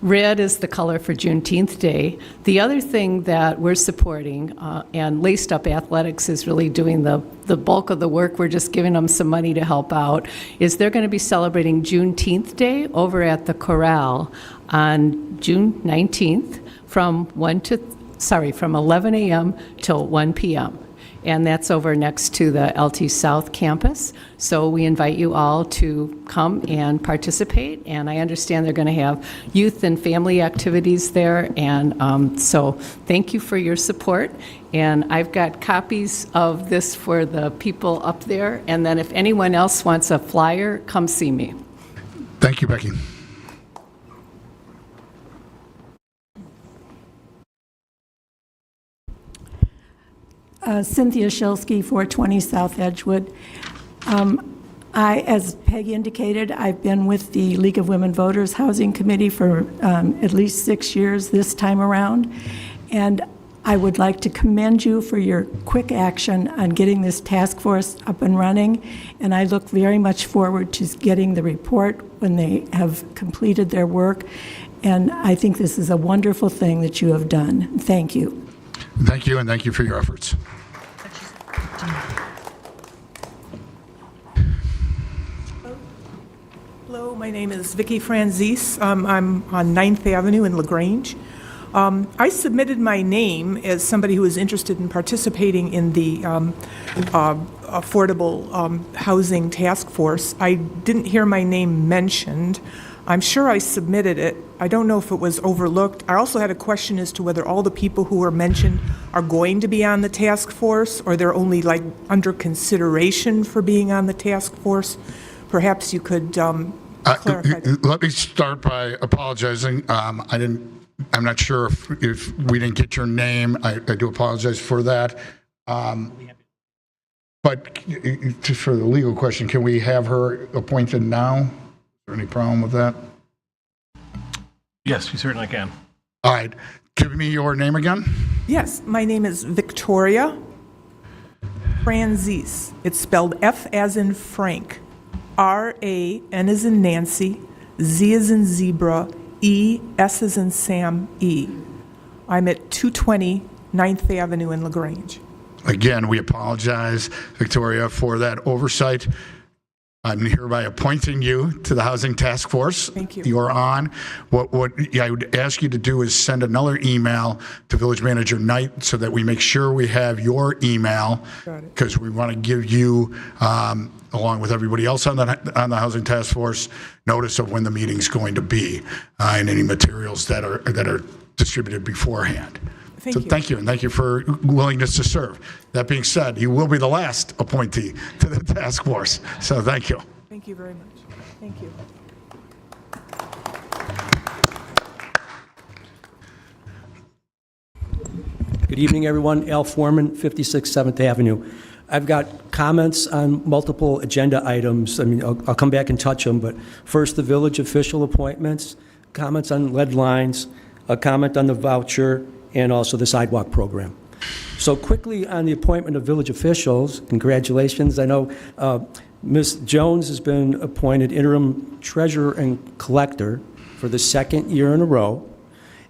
red is the color for Juneteenth Day. The other thing that we're supporting, and Laced Up Athletics is really doing the bulk of the work, we're just giving them some money to help out, is they're going to be celebrating Juneteenth Day over at the Corral on June 19th from 11 a.m. till 1 p.m. and that's over next to the LT South campus. So we invite you all to come and participate, and I understand they're going to have youth and family activities there, and so thank you for your support. And I've got copies of this for the people up there, and then if anyone else wants a flyer, come see me. Thank you, Becky. Cynthia Shilsky, 420 South Edgewood. As Peggy indicated, I've been with the League of Women Voters Housing Committee for at least 6 years this time around, and I would like to commend you for your quick action on getting this task force up and running, and I look very much forward to getting the report when they have completed their work, and I think this is a wonderful thing that you have done. Thank you. Thank you, and thank you for your efforts. Hello, my name is Vicki Franzese. I'm on 9th Avenue in LaGrange. I submitted my name as somebody who is interested in participating in the Affordable Housing Task Force. I didn't hear my name mentioned. I'm sure I submitted it. I don't know if it was overlooked. I also had a question as to whether all the people who were mentioned are going to be on the task force, or they're only like under consideration for being on the task force. Perhaps you could clarify that. Let me start by apologizing. I'm not sure if we didn't get your name. I do apologize for that. But for the legal question, can we have her appointed now? Is there any problem with that? Yes, you certainly can. All right. Give me your name again. Yes, my name is Victoria Franzese. It's spelled F as in Frank, R-A-N as in Nancy, Z as in zebra, E, S as in Sam, E. I'm at 220 9th Avenue in LaGrange. Again, we apologize, Victoria, for that oversight. I'm hereby appointing you to the Housing Task Force. Thank you. You're on. What I would ask you to do is send another email to Village Manager Knight so that we make sure we have your email, because we want to give you, along with everybody else on the Housing Task Force, notice of when the meeting's going to be and any materials that are distributed beforehand. Thank you, and thank you for willingness to serve. That being said, you will be the last appointee to the task force, so thank you. Thank you very much. Thank you. Good evening, everyone. Al Foreman, 56 7th Avenue. I've got comments on multiple agenda items. I mean, I'll come back and touch them, but first, the village official appointments, comments on lead lines, a comment on the voucher, and also the sidewalk program. So quickly on the appointment of village officials, congratulations. I know Ms. Jones has been appointed interim treasurer and collector for the second year in a row.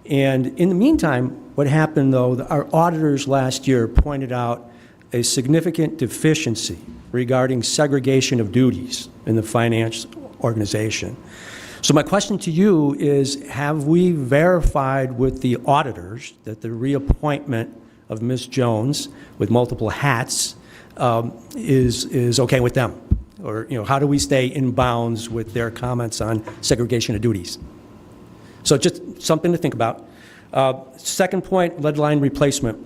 And in the meantime, what happened though, our auditors last year pointed out a significant deficiency regarding segregation of duties in the finance organization. So my question to you is, have we verified with the auditors that the reappointment of Ms. Jones with multiple hats is okay with them? Or, how do we stay in bounds with their comments on segregation of duties? So just something to think about. Second point, lead line replacement.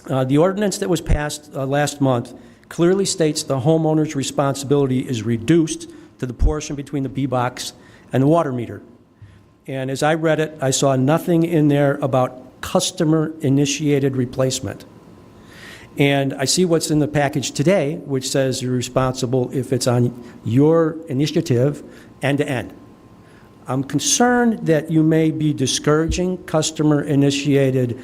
The ordinance that was passed last month clearly states the homeowner's responsibility is reduced to the portion between the B-box and the water meter. And as I read it, I saw nothing in there about customer-initiated replacement. And I see what's in the package today, which says you're responsible if it's on your initiative end-to-end. I'm concerned that you may be discouraging customer-initiated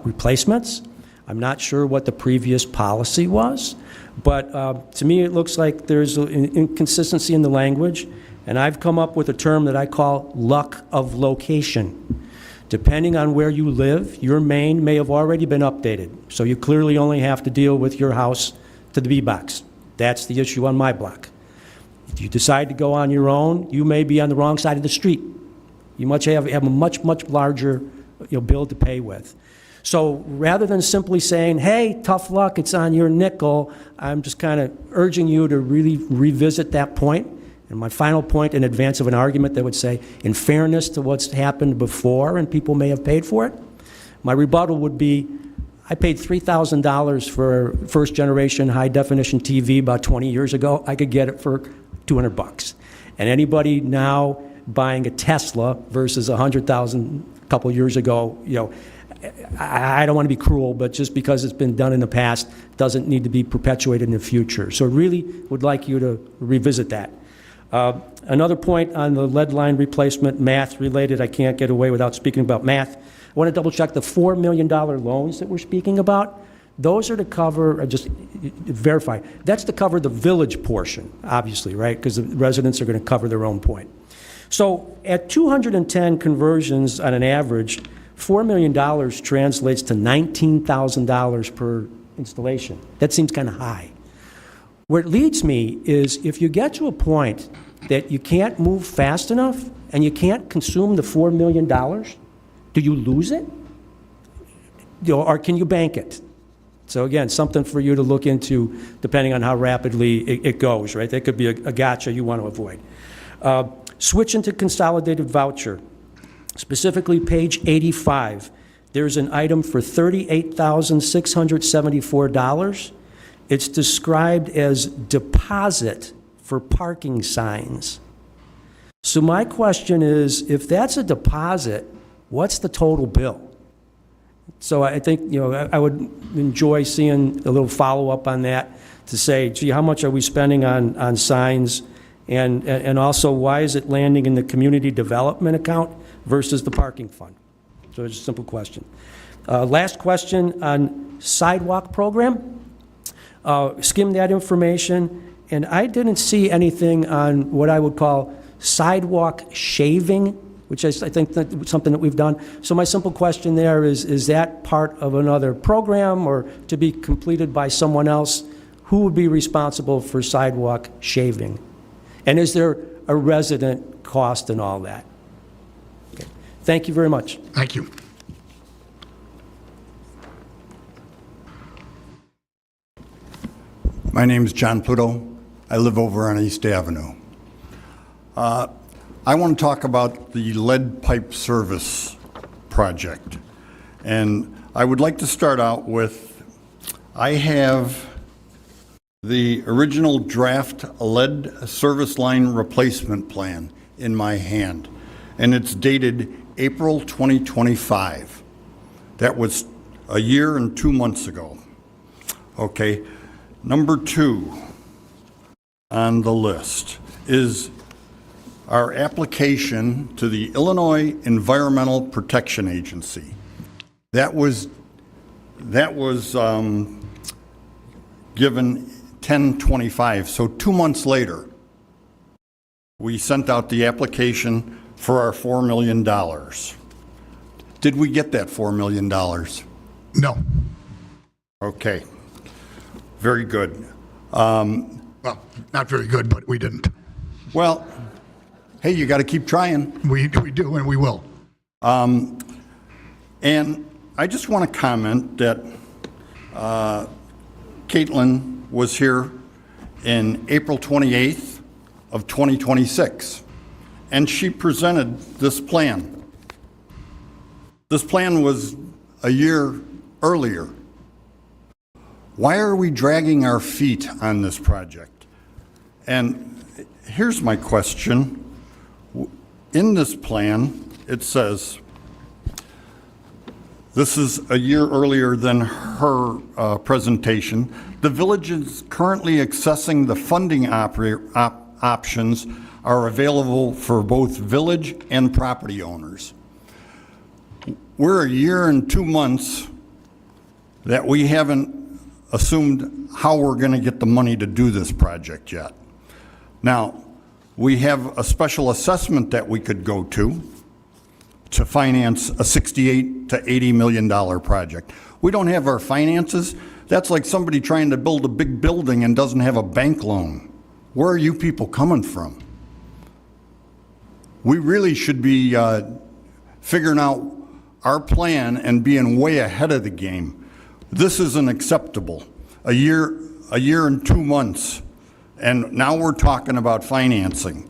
replacements. I'm not sure what the previous policy was, but to me it looks like there's an inconsistency in the language. And I've come up with a term that I call luck of location. Depending on where you live, your main may have already been updated. So you clearly only have to deal with your house to the B-box. That's the issue on my block. If you decide to go on your own, you may be on the wrong side of the street. You have a much larger bill to pay with. So rather than simply saying, hey, tough luck, it's on your nickel, I'm just kind of urging you to really revisit that point. And my final point in advance of an argument that would say, in fairness to what's happened before and people may have paid for it, my rebuttal would be, I paid $3,000 for first-generation high-definition TV about 20 years ago. I could get it for $200. And anybody now buying a Tesla versus $100,000 a couple years ago, you know, I don't want to be cruel, but just because it's been done in the past doesn't need to be perpetuated in the future. So really would like you to revisit that. Another point on the lead line replacement, math related, I can't get away without speaking about math. I want to double check the $4 million loans that we're speaking about. Those are to cover, just verify, that's to cover the village portion, obviously, right? Because the residents are going to cover their own point. So at 210 conversions on an average, $4 million translates to $19,000 per installation. That seems kind of high. Where it leads me is if you get to a point that you can't move fast enough and you can't consume the $4 million, do you lose it? You know, or can you bank it? So again, something for you to look into depending on how rapidly it goes, right? That could be a gotcha you want to avoid. Switching to consolidated voucher, specifically page 85, there's an item for $38,674. It's described as deposit for parking signs. So my question is, if that's a deposit, what's the total bill? So I think, you know, I would enjoy seeing a little follow-up on that to say, gee, how much are we spending on signs? And also, why is it landing in the community development account versus the parking fund? So it's a simple question. Last question on sidewalk program. Skimmed that information, and I didn't see anything on what I would call sidewalk shaving, which I think that's something that we've done. So my simple question there is that part of another program or to be completed by someone else? Who would be responsible for sidewalk shaving? And is there a resident cost in all that? Okay. Thank you very much. Thank you. My name is John Pluto. I live over on East Avenue. I want to talk about the lead pipe service project. And I would like to start out with, I have the original draft lead service line replacement plan in my hand, and it's dated April 2025. That was a year and 2 months ago. Okay. Number 2 on the list is our application to the Illinois Environmental Protection Agency. That was given 10/25, so 2 months later, we sent out the application for our $4 million. Did we get that $4 million? No. Okay. Very good. Well, not very good, but we didn't. Well, hey, you got to keep trying. We do, and we will. And I just want to comment that Caitlin was here in April 28th of 2026, and she presented this plan. This plan was a year earlier. Why are we dragging our feet on this project? And here's my question. In this plan, it says, this is a year earlier than her presentation. The village is currently assessing the funding options are available for both village and property owners. We're a year and 2 months that we haven't assumed how we're going to get the money to do this project yet. Now, we have a special assessment that we could go to finance a $68 to $80 million project. We don't have our finances. That's like somebody trying to build a big building and doesn't have a bank loan. Where are you people coming from? We really should be figuring out our plan and being way ahead of the game. This isn't acceptable. A year and 2 months, and now we're talking about financing.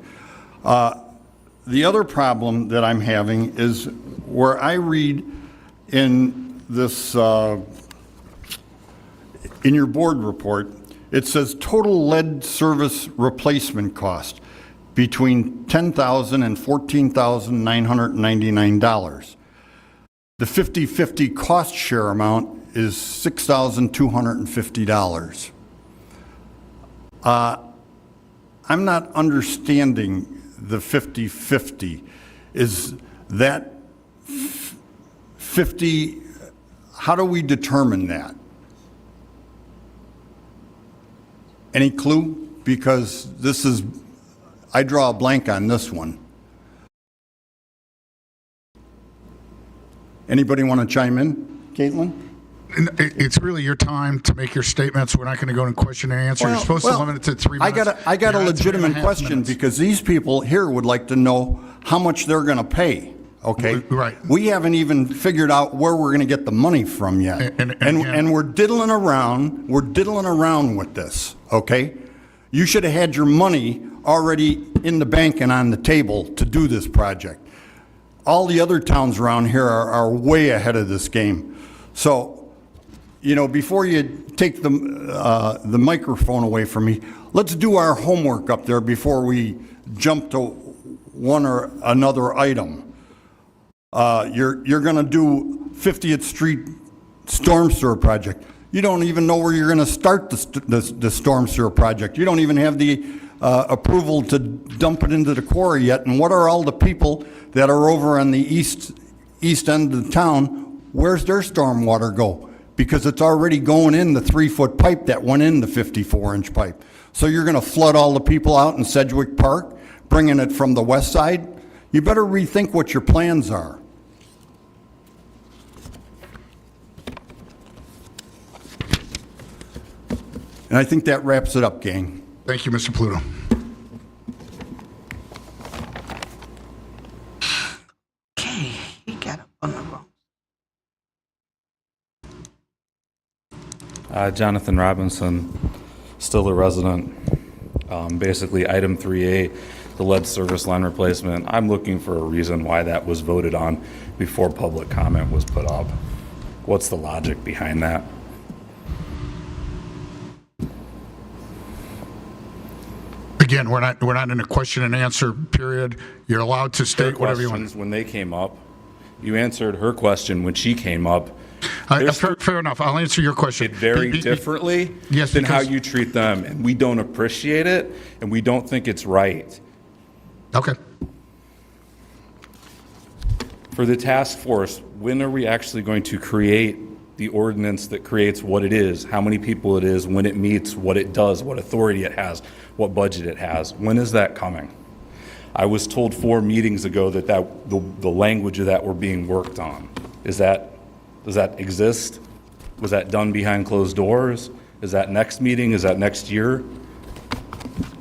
The other problem that I'm having is where I read in this, in your board report, it says total lead service replacement cost between $10,000 and $14,999. The 50-50 cost share amount is $6,250. I'm not understanding the 50-50. Is that 50, how do we determine that? Any clue? Because this is, I draw a blank on this one. Anybody want to chime in? Caitlin? It's really your time to make your statements. We're not going to go into question and answer. You're supposed to limit it to 3 minutes. I got a You're at legitimate 3.5 question minutes. because these people here would like to know how much they're going to pay. Okay, right. We haven't even figured out where we're going to get the money from yet, and we're diddling around. We're diddling around with this. Okay, you should have had your money already in the bank and on the table to do this project. All the other towns around here are way ahead of this game. So, you know, before you take the microphone away from me, let's do our homework up there before we jump to one or another item. You're going to do 50th Street storm sewer project. You don't even know where you're going to start the storm sewer project. You don't even have the approval to dump it into the quarry yet. And what are all the people that are over on the east end of the town? Where's their storm water go? Because it's already going in the 3-foot pipe that went in the 54-inch pipe. So you're going to flood all the people out in Sedgwick Park, bringing it from the west side? You better rethink what your plans are. And I think that wraps it up, gang. Thank you, Mr. Pluto. Okay, he got up on the wrong. Jonathan Robinson, still a resident. Basically, item 3A, the lead service line replacement. I'm looking for a reason why that was voted on before public comment was put up. What's the logic behind that? Again, we're not in a question and answer period. You're allowed to state whatever you want. When they came up, you answered her question when she came up. Fair enough. I'll answer your question. Very differently than how you treat them, and we don't appreciate it, and we don't think it's right. Okay. For the task force, when are we actually going to create the ordinance that creates what it is, how many people it is, when it meets, what it does, what authority it has, what budget it has? When is that coming? I was told 4 meetings ago that the language of that were being worked on. Does that exist? Was that done behind closed doors? Is that next meeting? Is that next year?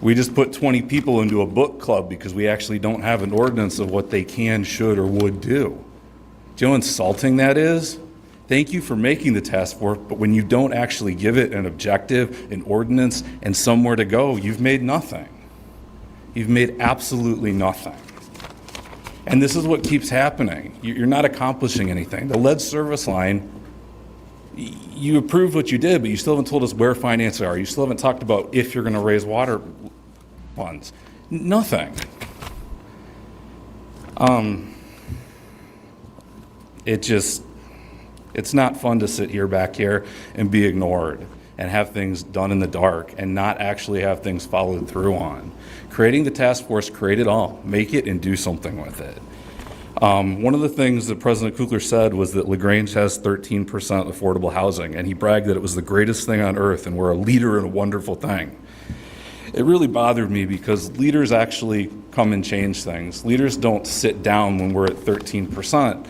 We just put 20 people into a book club because we actually don't have an ordinance of what they can, should, or would do. Do you know how insulting that is? Thank you for making the task force, but when you don't actually give it an objective, an ordinance, and somewhere to go, you've made nothing. You've made absolutely nothing. And this is what keeps happening. You're not accomplishing anything. The lead service line, you approved what you did, but you still haven't told us where finances are. You still haven't talked about if you're going to raise water funds. Nothing. It's not fun to sit back here and be ignored and have things done in the dark and not actually have things followed through on. Creating the task force, create it all, make it and do something with it. One of the things that President Kugler said was that LaGrange has 13% affordable housing, and he bragged that it was the greatest thing on earth and we're a leader in a wonderful thing. It really bothered me because leaders actually come and change things. Leaders don't sit down when we're at 13%.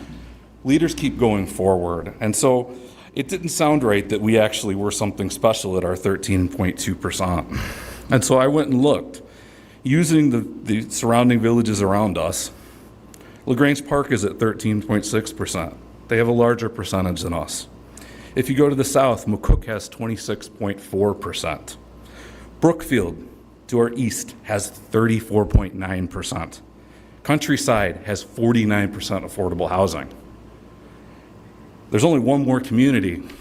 Leaders keep going forward. And so it didn't sound right that we actually were something special at our 13.2%. And so I went and looked. Using the surrounding villages around us, LaGrange Park is at 13.6%. They have a larger percentage than us. If you go to the south, McCook has 26.4%. Brookfield, to our east, has 34.9%. Countryside has 49% affordable housing. There's only one more community, and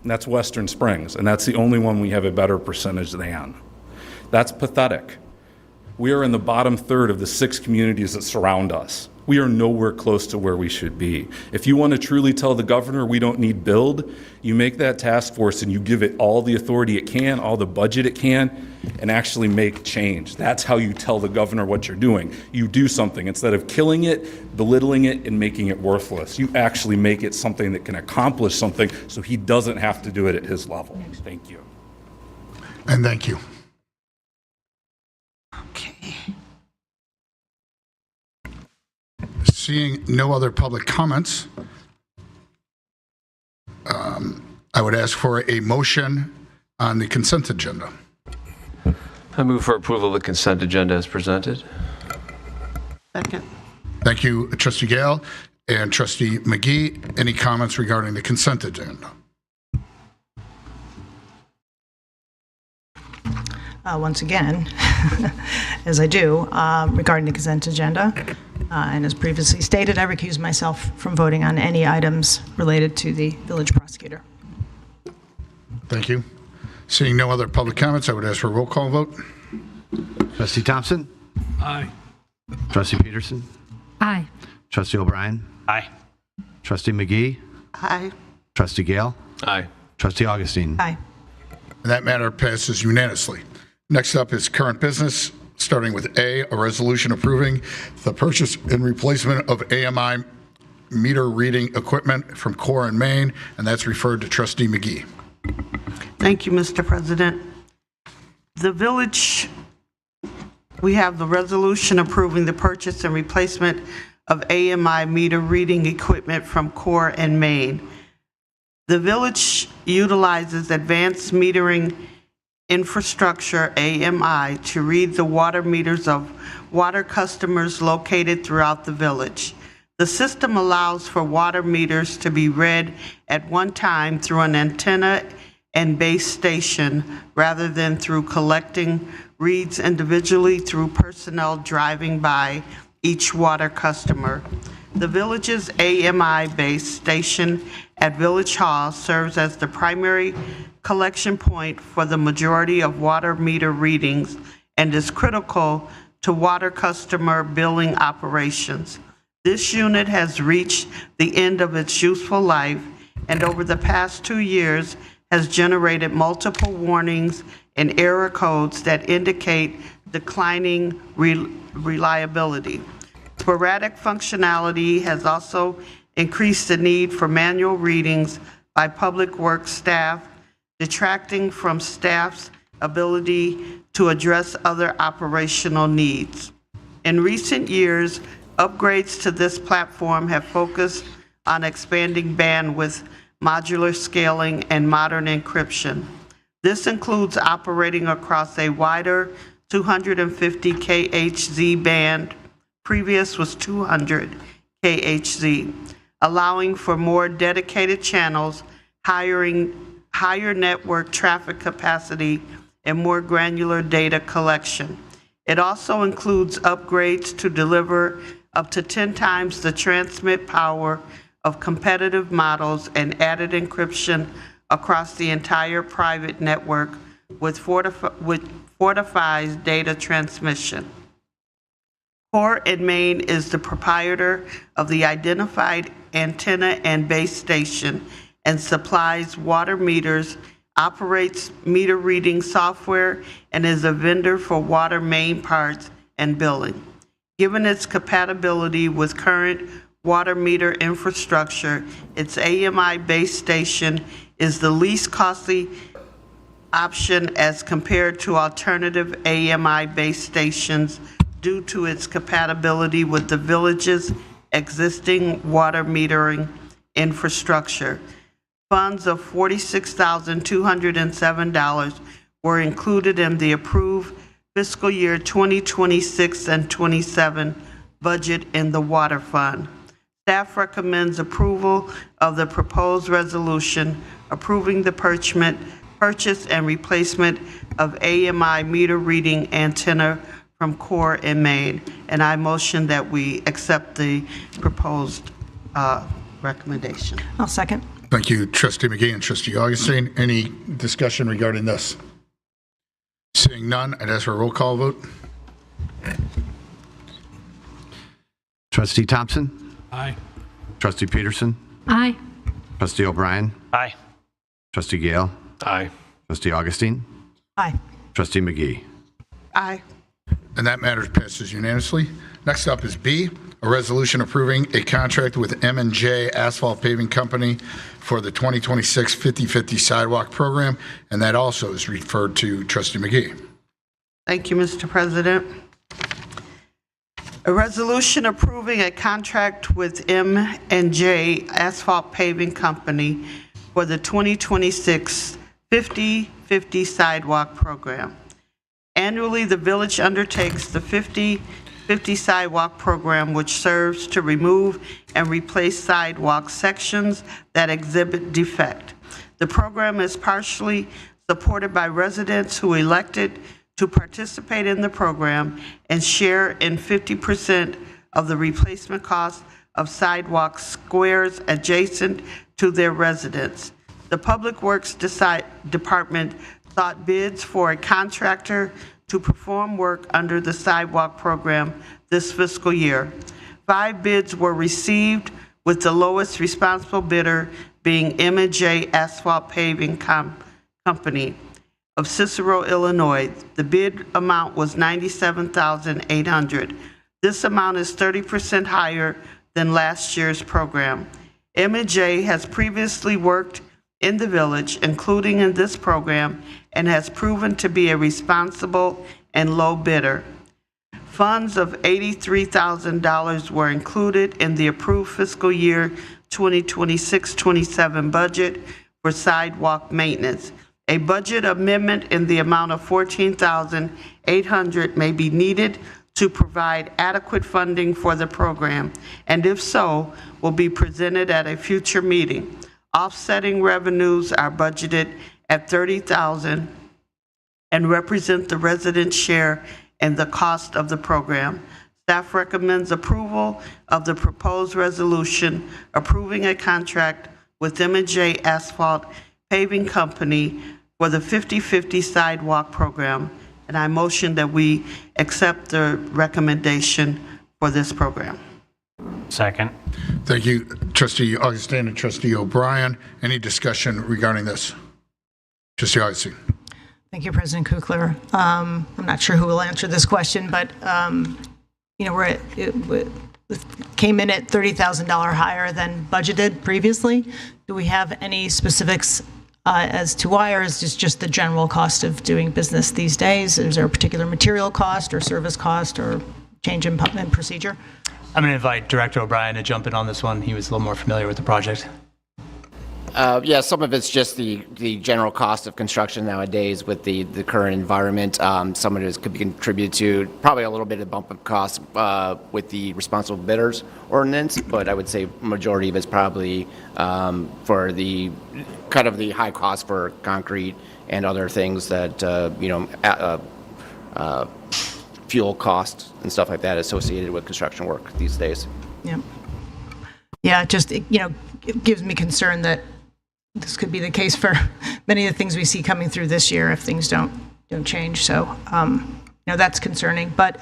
that's Western Springs, and that's the only one we have a better percentage than. That's pathetic. We are in the bottom third of the 6 communities that surround us. We are nowhere close to where we should be. If you want to truly tell the governor we don't need build, you make that task force and you give it all the authority it can, all the budget it can, and actually make change. That's how you tell the governor what you're doing. You do something. Instead of killing it, belittling it, and making it worthless, you actually make it something that can accomplish something so he doesn't have to do it at his level. Thank you. And thank you. Seeing no other public comments, I would ask for a motion on the consent agenda. I move for approval of the consent agenda as presented. Second. Thank you, Trustee Gale and Trustee McGee. Any comments regarding the consent agenda? Once again, as I do, regarding the consent agenda, and as previously stated, I recuse myself from voting on any items related to the village prosecutor. Thank you. Seeing no other public comments, I would ask for a roll call vote. Trustee Thompson? Aye. Trustee Peterson? Aye. Trustee O'Brien? Aye. Trustee McGee? Aye. Trustee Gale? Aye. Trustee Augustine? Aye. And that matter passes unanimously. Next up is current business, starting with A, a resolution approving the purchase and replacement of AMI meter reading equipment from Core and Maine, and that's referred to Trustee McGee. Thank you, Mr. President. The village, we have the resolution approving the purchase and replacement of AMI meter reading equipment from Core and Maine. The village utilizes advanced metering infrastructure, AMI, to read the water meters of water customers located throughout the village. The system allows for water meters to be read at one time through an antenna and base station rather than through collecting reads individually through personnel driving by each water customer. The village's AMI base station at Village Hall serves as the primary collection point for the majority of water meter readings and is critical to water customer billing operations. This unit has reached the end of its useful life and over the past 2 years has generated multiple warnings and error codes that indicate declining reliability. Sporadic functionality has also increased the need for manual readings by public works staff, detracting from staff's ability to address other operational needs. In recent years, upgrades to this platform have focused on expanding bandwidth, modular scaling, and modern encryption. This includes operating across a wider 250 kHz band, previous was 200 kHz, allowing for more dedicated channels, higher network traffic capacity, and more granular data collection. It also includes upgrades to deliver up to 10 times the transmit power of competitive models and added encryption across the entire private network with fortified data transmission. Core and Maine is the proprietor of the identified antenna and base station and supplies water meters, operates meter reading software, and is a vendor for water main parts and billing. Given its compatibility with current water meter infrastructure, its AMI base station is the least costly option as compared to alternative AMI base stations due to its compatibility with the village's existing water metering infrastructure. Funds of $46,207 were included in the approved fiscal year 2026 and 27 budget in the water fund. Staff recommends approval of the proposed resolution approving the purchase and replacement of AMI meter reading antenna from Core in Maine. And I motion that we accept the proposed recommendation. I'll second. Thank you, Trustee McGee and Trustee Augustine. Any discussion regarding this? Seeing none, I'd ask for a roll call vote. Trustee Thompson? Aye. Trustee Peterson? Aye. Trustee O'Brien? Aye. Trustee Gale? Aye. Trustee Augustine? Aye. Trustee McGee? Aye. And that matter passes unanimously. Next up is B, a resolution approving a contract with M&J Asphalt Paving Company for the 2026 50/50 sidewalk program, and that also is referred to Trustee McGee. Thank you, Mr. President. A resolution approving a contract with M&J Asphalt Paving Company for the 2026 50/50 sidewalk program. Annually, the village undertakes the 50/50 sidewalk program, which serves to remove and replace sidewalk sections that exhibit defect. The program is partially supported by residents who elected to participate in the program and share in 50% of the replacement cost of sidewalk squares adjacent to their residence. The Public Works Department sought bids for a contractor to perform work under the sidewalk program this fiscal year. 5 bids were received, with the lowest responsible bidder being M&J Asphalt Paving Company of Cicero, Illinois. The bid amount was $97,800. This amount is 30% higher than last year's program. M&J has previously worked in the village, including in this program, and has proven to be a responsible and low bidder. Funds of $83,000 were included in the approved fiscal year 2026-27 budget for sidewalk maintenance. A budget amendment in the amount of $14,800 may be needed to provide adequate funding for the program, and if so, will be presented at a future meeting. Offsetting revenues are budgeted at $30,000 and represent the resident share in the cost of the program. Staff recommends approval of the proposed resolution approving a contract with M&J Asphalt Paving Company for the 50/50 sidewalk program, and I motion that we accept the recommendation for this program. Second. Thank you, Trustee Augustine and Trustee O'Brien. Any discussion regarding this? Trustee Augustine. Thank you, President Kukler. I'm not sure who will answer this question, but it came in at $30,000 higher than budgeted previously. Do we have any specifics as to why, or is this just the general cost of doing business these days? Is there a particular material cost or service cost or change in procedure? I'm going to invite Director O'Brien to jump in on this one. He was a little more familiar with the project. Yeah, some of it's just the general cost of construction nowadays with the current environment. Some of it could be contributed to probably a little bit of bump of cost with the responsible bidders ordinance, but I would say majority of it's probably for the kind of the high cost for concrete and other things that fuel costs and stuff like that associated with construction work these days. Yeah, just it gives me concern that this could be the case for many of the things we see coming through this year if things don't change. So that's concerning. But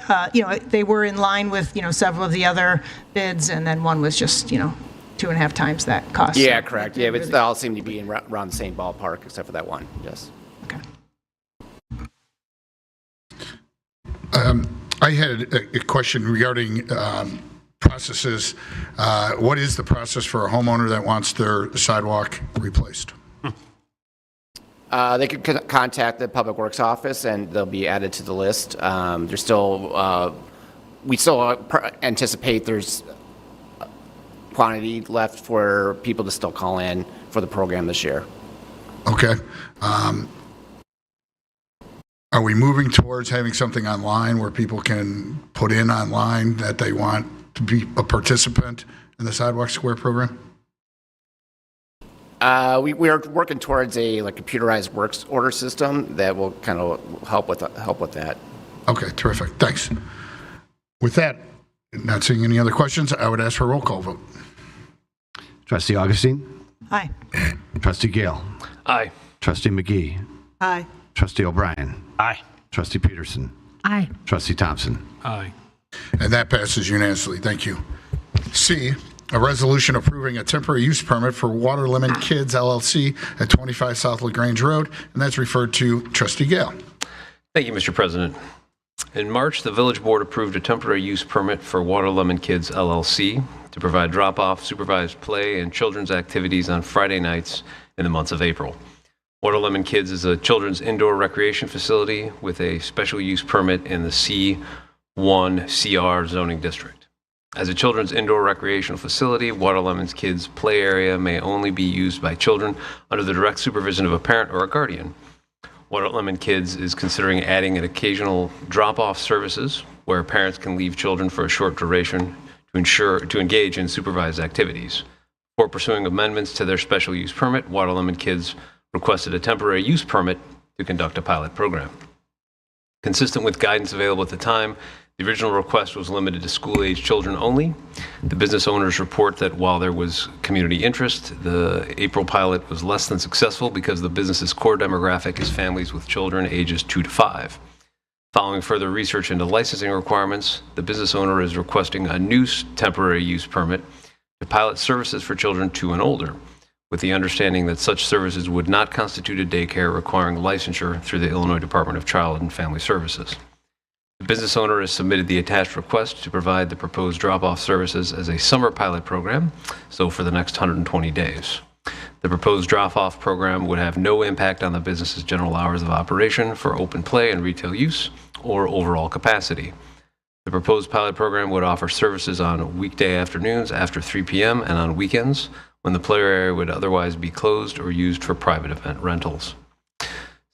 they were in line with several of the other bids, and then one was just 2.5 times that cost. Yeah, correct. Yeah, but they all seem to be around the same ballpark except for that one. Yes. Okay. I had a question regarding processes. What is the process for a homeowner that wants their sidewalk replaced? They could contact the Public Works office and they'll be added to the list. There's still, we still anticipate there's quantity left for people to still call in for the program this year. Okay. Are we moving towards having something online where people can put in online that they want to be a participant in the Sidewalk Square program? We are working towards a computerized works order system that will kind of help with that. Okay, terrific. Thanks. With that, not seeing any other questions, I would ask for a roll call vote. Trustee Augustine? Aye. Trustee Gale? Aye. Trustee McGee? Aye. Trustee O'Brien? Aye. Trustee Peterson? Aye. Trustee Thompson? Aye. And that passes unanimously. Thank you. C, a resolution approving a temporary use permit for Water Lemon Kids LLC at 25 South LaGrange Road, and that's referred to Trustee Gale. Thank you, Mr. President. In March, the Village Board approved a temporary use permit for Water Lemon Kids LLC to provide drop-off, supervised play, and children's activities on Friday nights in the months of April. Water Lemon Kids is a children's indoor recreation facility with a special use permit in the C1 CR zoning district. As a children's indoor recreational facility, Water Lemon Kids play area may only be used by children under the direct supervision of a parent or a guardian. Water Lemon Kids is considering adding an occasional drop-off services where parents can leave children for a short duration to engage in supervised activities. Before pursuing amendments to their special use permit, Water Lemon Kids requested a temporary use permit to conduct a pilot program. Consistent with guidance available at the time, the original request was limited to school-age children only. The business owners report that while there was community interest, the April pilot was less than successful because the business's core demographic is families with children ages 2 to 5. Following further research into licensing requirements, the business owner is requesting a new temporary use permit to pilot services for children 2 and older, with the understanding that such services would not constitute a daycare requiring licensure through the Illinois Department of Child and Family Services. The business owner has submitted the attached request to provide the proposed drop-off services as a summer pilot program, so for the next 120 days. The proposed drop-off program would have no impact on the business's general hours of operation for open play and retail use or overall capacity. The proposed pilot program would offer services on weekday afternoons after 3 p.m. and on weekends when the play area would otherwise be closed or used for private event rentals.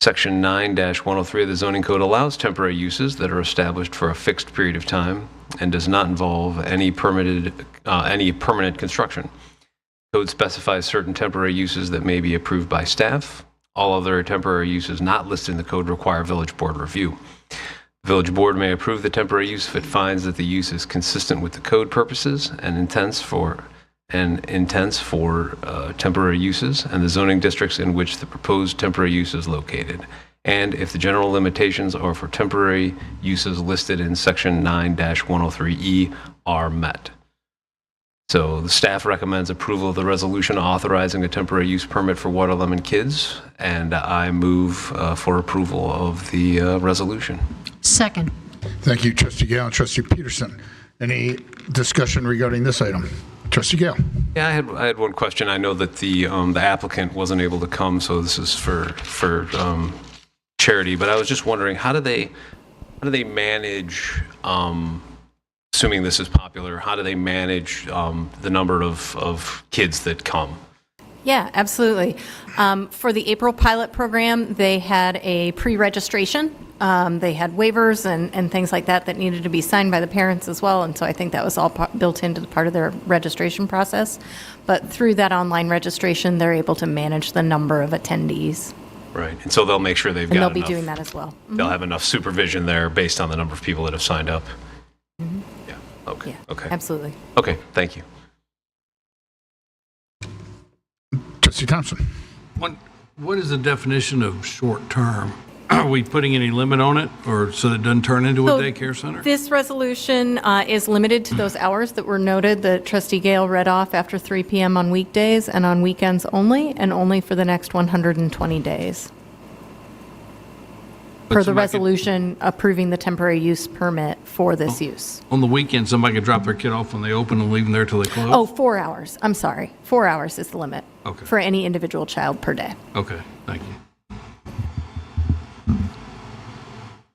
Section 9-103 of the zoning code allows temporary uses that are established for a fixed period of time and does not involve any permanent construction. Code specifies certain temporary uses that may be approved by staff. All other temporary uses not listed in the code require village board review. The village board may approve the temporary use if it finds that the use is consistent with the code purposes and intents for temporary uses and the zoning districts in which the proposed temporary use is located, and if the general limitations are for temporary uses listed in section 9-103E are met. So the staff recommends approval of the resolution authorizing a temporary use permit for Water Lemon Kids, and I move for approval of the resolution. Second. Thank you, Trustee Gale and Trustee Peterson. Any discussion regarding this item? Trustee Gale. Yeah, I had one question. I know that the applicant wasn't able to come, so this is for charity. But I was just wondering, how do they manage? Assuming this is popular, how do they manage the number of kids that come? Yeah, absolutely. For the April pilot program, they had a pre-registration. They had waivers and things like that that needed to be signed by the parents as well. And so I think that was all built into the part of their registration process. But through that online registration, they're able to manage the number of attendees. Right. And so they'll make sure they've And got they'll be enough, doing that as well. Mm-hmm. They'll have enough supervision there based on the number of people that have signed up. Mm-hmm. Yeah. Okay. Yeah, okay. absolutely. Okay. Thank you. Trustee Thompson. What is the definition of short term? Are we putting any limit on it, or so that it doesn't turn into a So daycare center? This resolution is limited to those hours that were noted that Trustee Gale read off after 3 p.m. on weekdays and on weekends only, and only for the next 120 days. Per the resolution approving the temporary use permit for this use. On the weekend, somebody could drop their kid off when they open and leave them there till they close? Oh, 4 hours. I'm sorry. 4 hours is the limit Okay. for any individual child per day. Okay, thank you.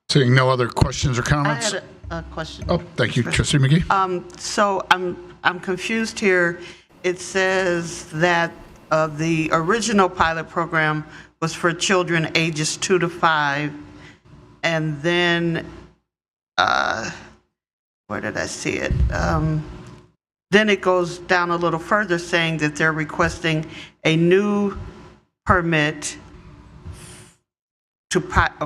Seeing no other questions or comments? I had a question. Oh, thank you, Trustee McGee. So I'm confused here. It says that the original pilot program was for children ages 2 to 5, and then where did I see it? Then it goes down a little further saying that they're requesting a new permit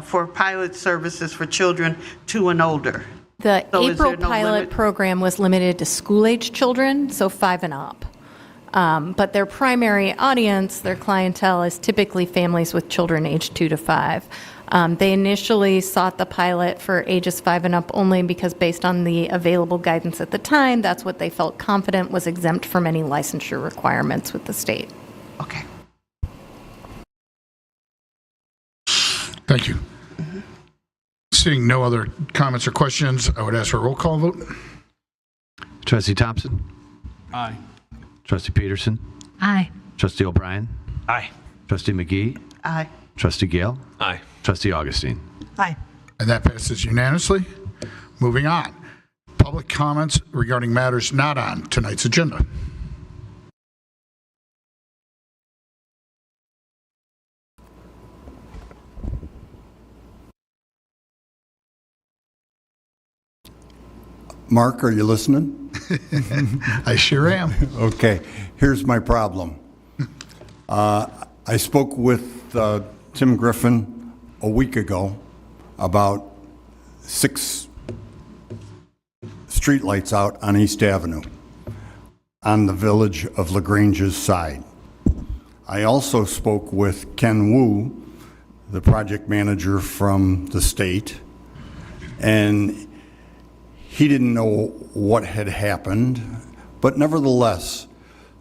for pilot services for children 2 and older. The So is there April no pilot limit? program was limited to school-age children, so 5 and up. But their primary audience, their clientele, is typically families with children aged 2 to 5. They initially sought the pilot for ages 5 and up only because based on the available guidance at the time, that's what they felt confident was exempt from any licensure requirements with the state. Okay. Thank you. Seeing no other comments or questions, I would ask for a roll call vote. Trustee Thompson? Aye. Trustee Peterson? Aye. Trustee O'Brien? Aye. Trustee McGee? Aye. Trustee Gale? Aye. Trustee Augustine? Aye. And that passes unanimously. Moving on. Public comments regarding matters not on tonight's agenda. Mark, are you listening? I sure am. Okay, here's my problem. I spoke with Tim Griffin a week ago about 6 streetlights out on East Avenue on the village of LaGrange's side. I also spoke with Ken Wu, the project manager from the state, and he didn't know what had happened, but nevertheless,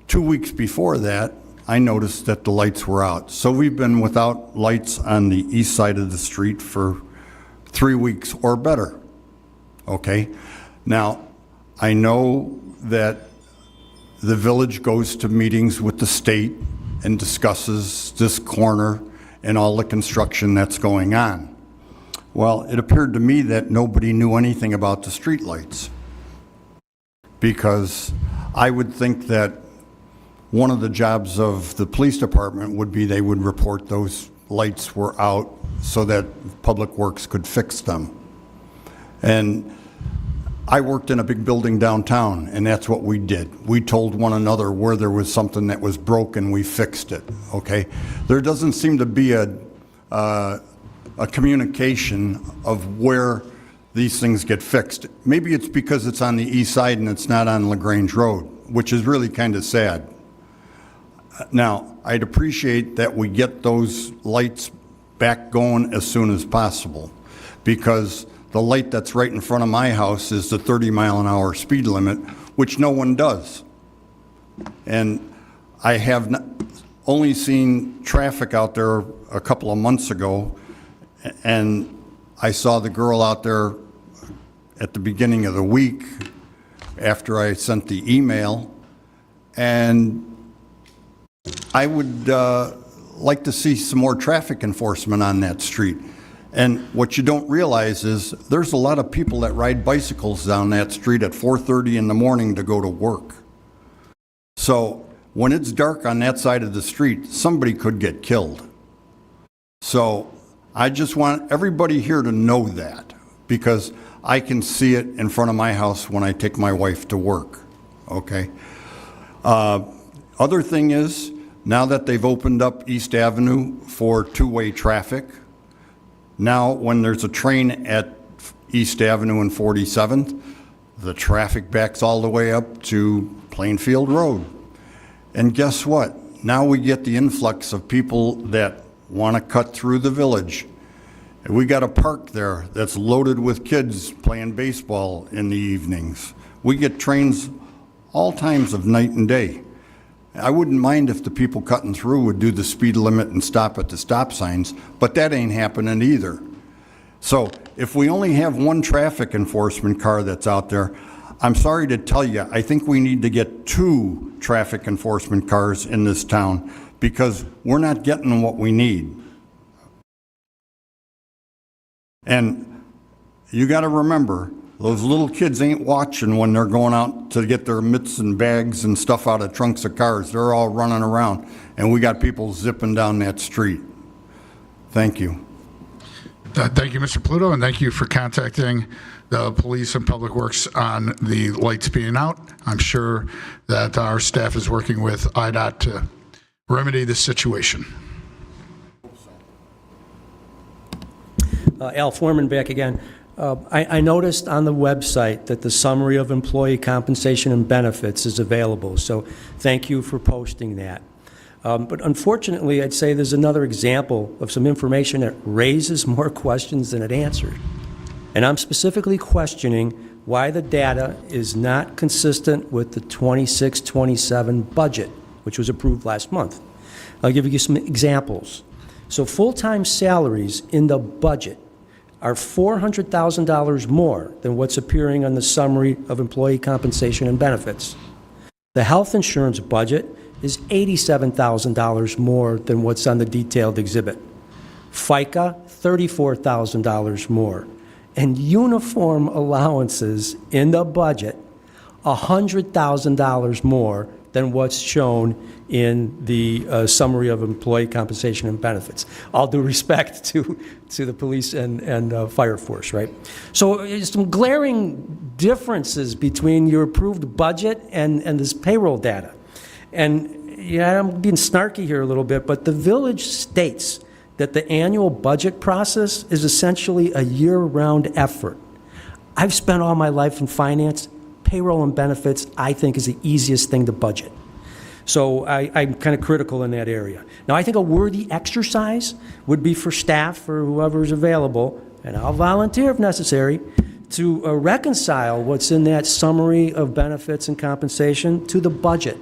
2 weeks before that, I noticed that the lights were out. So we've been without lights on the east side of the street for 3 weeks or better. Okay? Now, I know that the village goes to meetings with the state and discusses this corner and all the construction that's going on. Well, it appeared to me that nobody knew anything about the streetlights, because I would think that one of the jobs of the police department would be they would report those lights were out so that Public Works could fix them. And I worked in a big building downtown, and that's what we did. We told one another where there was something that was broken, we fixed it, okay? There doesn't seem to be a communication of where these things get fixed. Maybe it's because it's on the east side and it's not on LaGrange Road, which is really kind of sad. Now, I'd appreciate that we get those lights back going as soon as possible, because the light that's right in front of my house is the 30-mile-an-hour speed limit, which no one does. And I have only seen traffic out there a couple of months ago, and I saw the girl out there at the beginning of the week after I sent the email, and I would like to see some more traffic enforcement on that street. And what you don't realize is there's a lot of people that ride bicycles down that street at 4:30 in the morning to go to work. So when it's dark on that side of the street, somebody could get killed. So I just want everybody here to know that, because I can see it in front of my house when I take my wife to work, okay? Other thing is, now that they've opened up East Avenue for two-way traffic, now when there's a train at East Avenue and 47th, the traffic backs all the way up to Plainfield Road. And guess what? Now we get the influx of people that want to cut through the village. And we got a park there that's loaded with kids playing baseball in the evenings. We get trains all times of night and day. I wouldn't mind if the people cutting through would do the speed limit and stop at the stop signs, but that ain't happening either. So if we only have one traffic enforcement car that's out there, I'm sorry to tell you, I think we need to get 2 traffic enforcement cars in this town, because we're not getting what we need. And you got to remember, those little kids ain't watching when they're going out to get their mitts and bags and stuff out of trunks of cars. They're all running around, and we got people zipping down that street. Thank you. Thank you, Mr. Pluto, and thank you for contacting the police and public works on the lights being out. I'm sure that our staff is working with IDOT to remedy this situation. Al Foreman back again. I noticed on the website that the summary of employee compensation and benefits is available, so thank you for posting that. But unfortunately, I'd say there's another example of some information that raises more questions than it answers. And I'm specifically questioning why the data is not consistent with the 26-27 budget, which was approved last month. I'll give you some examples. So full-time salaries in the budget are $400,000 more than what's appearing on the summary of employee compensation and benefits. The health insurance budget is $87,000 more than what's on the detailed exhibit. FICA, $34,000 more. And uniform allowances in the budget, $100,000 more than what's shown in the summary of employee compensation and benefits. All due respect to the police and fire force, right? So some glaring differences between your approved budget and this payroll data. And yeah, I'm being snarky here a little bit, but the village states that the annual budget process is essentially a year-round effort. I've spent all my life in finance. Payroll and benefits, I think, is the easiest thing to budget. So I'm kind of critical in that area. Now, I think a worthy exercise would be for staff or whoever is available, and I'll volunteer if necessary, to reconcile what's in that summary of benefits and compensation to the budget.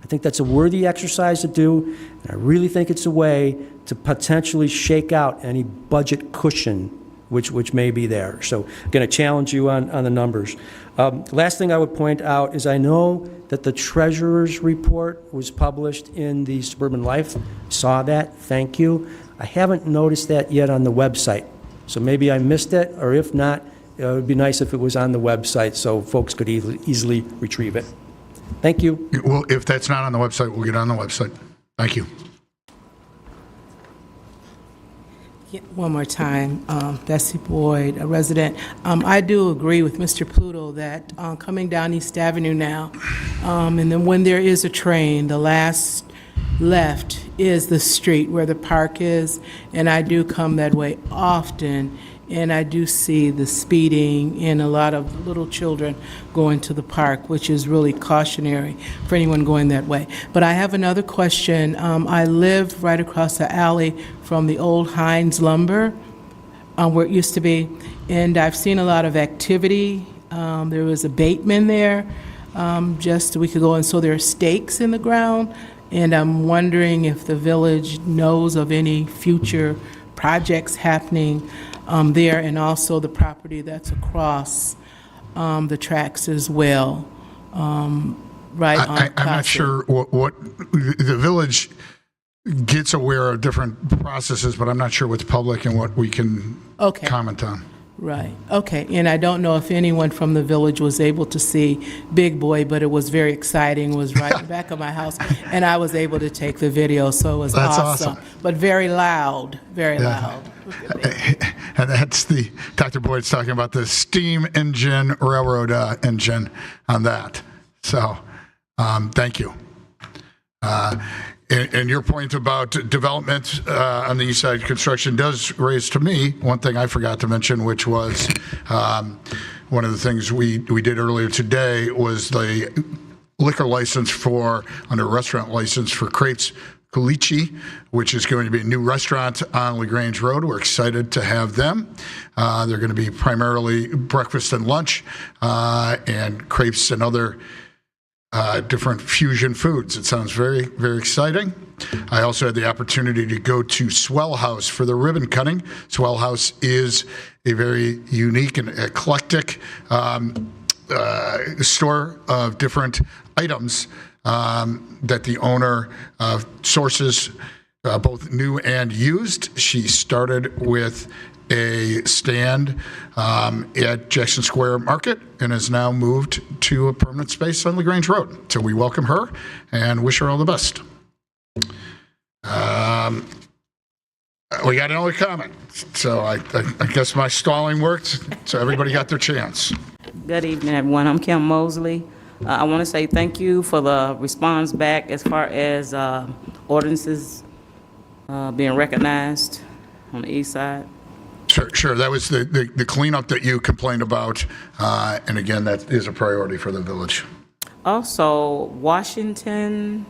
I think that's a worthy exercise to do, and I really think it's a way to potentially shake out any budget cushion which may be there. So I'm going to challenge you on the numbers. Last thing I would point out is I know that the treasurer's report was published in the Suburban Life. Saw that, thank you. I haven't noticed that yet on the website. So maybe I missed it, or if not, it would be nice if it was on the website so folks could easily retrieve it. Thank you. Well, if that's not on the website, we'll get on the website. Thank you. One more time, Bessie Boyd, a resident. I do agree with Mr. Pluto that coming down East Avenue now, and then when there is a train, the last left is the street where the park is, and I do come that way often, and I do see the speeding and a lot of little children going to the park, which is really cautionary for anyone going that way. But I have another question. I live right across the alley from the old Heinz Lumber, where it used to be, and I've seen a lot of activity. There was a bateman there just a week ago, and so there are stakes in the ground, and I'm wondering if the village knows of any future projects happening there, and also the property that's across the tracks as well, right on I'm not sure what the village gets aware of different processes, but I'm not sure what's public and what we can comment on. Right. Okay. And I don't know if anyone from the village was able to see Big Boy, but it was very exciting. It was right in the back of my house, and I was able to take the video, so it was awesome. But very loud, very loud. And that's Dr. Boyd's talking about the steam engine, railroad engine on that. So thank you. And your point about development on the east side construction does raise to me one thing I forgot to mention, which was one of the things we did earlier today was the liquor license under restaurant license for Crepes Culichi, which is going to be a new restaurant on LaGrange Road. We're excited to have them. They're going to be primarily breakfast and lunch and crepes and other different fusion foods. It sounds very, very exciting. I also had the opportunity to go to Swell House for the ribbon cutting. Swell House is a very unique and eclectic store of different items that the owner sources, both new and used. She started with a stand at Jackson Square Market and has now moved to a permanent space on LaGrange Road. So we welcome her and wish her all the best. We got another comment. So I guess my stalling worked, so everybody got their chance. Good evening, everyone. I'm Kim Mosley. I want to say thank you for the response back as far as ordinances being recognized on the east side. Sure. That was the cleanup that you complained about, and again, that is a priority for the village. Also, Washington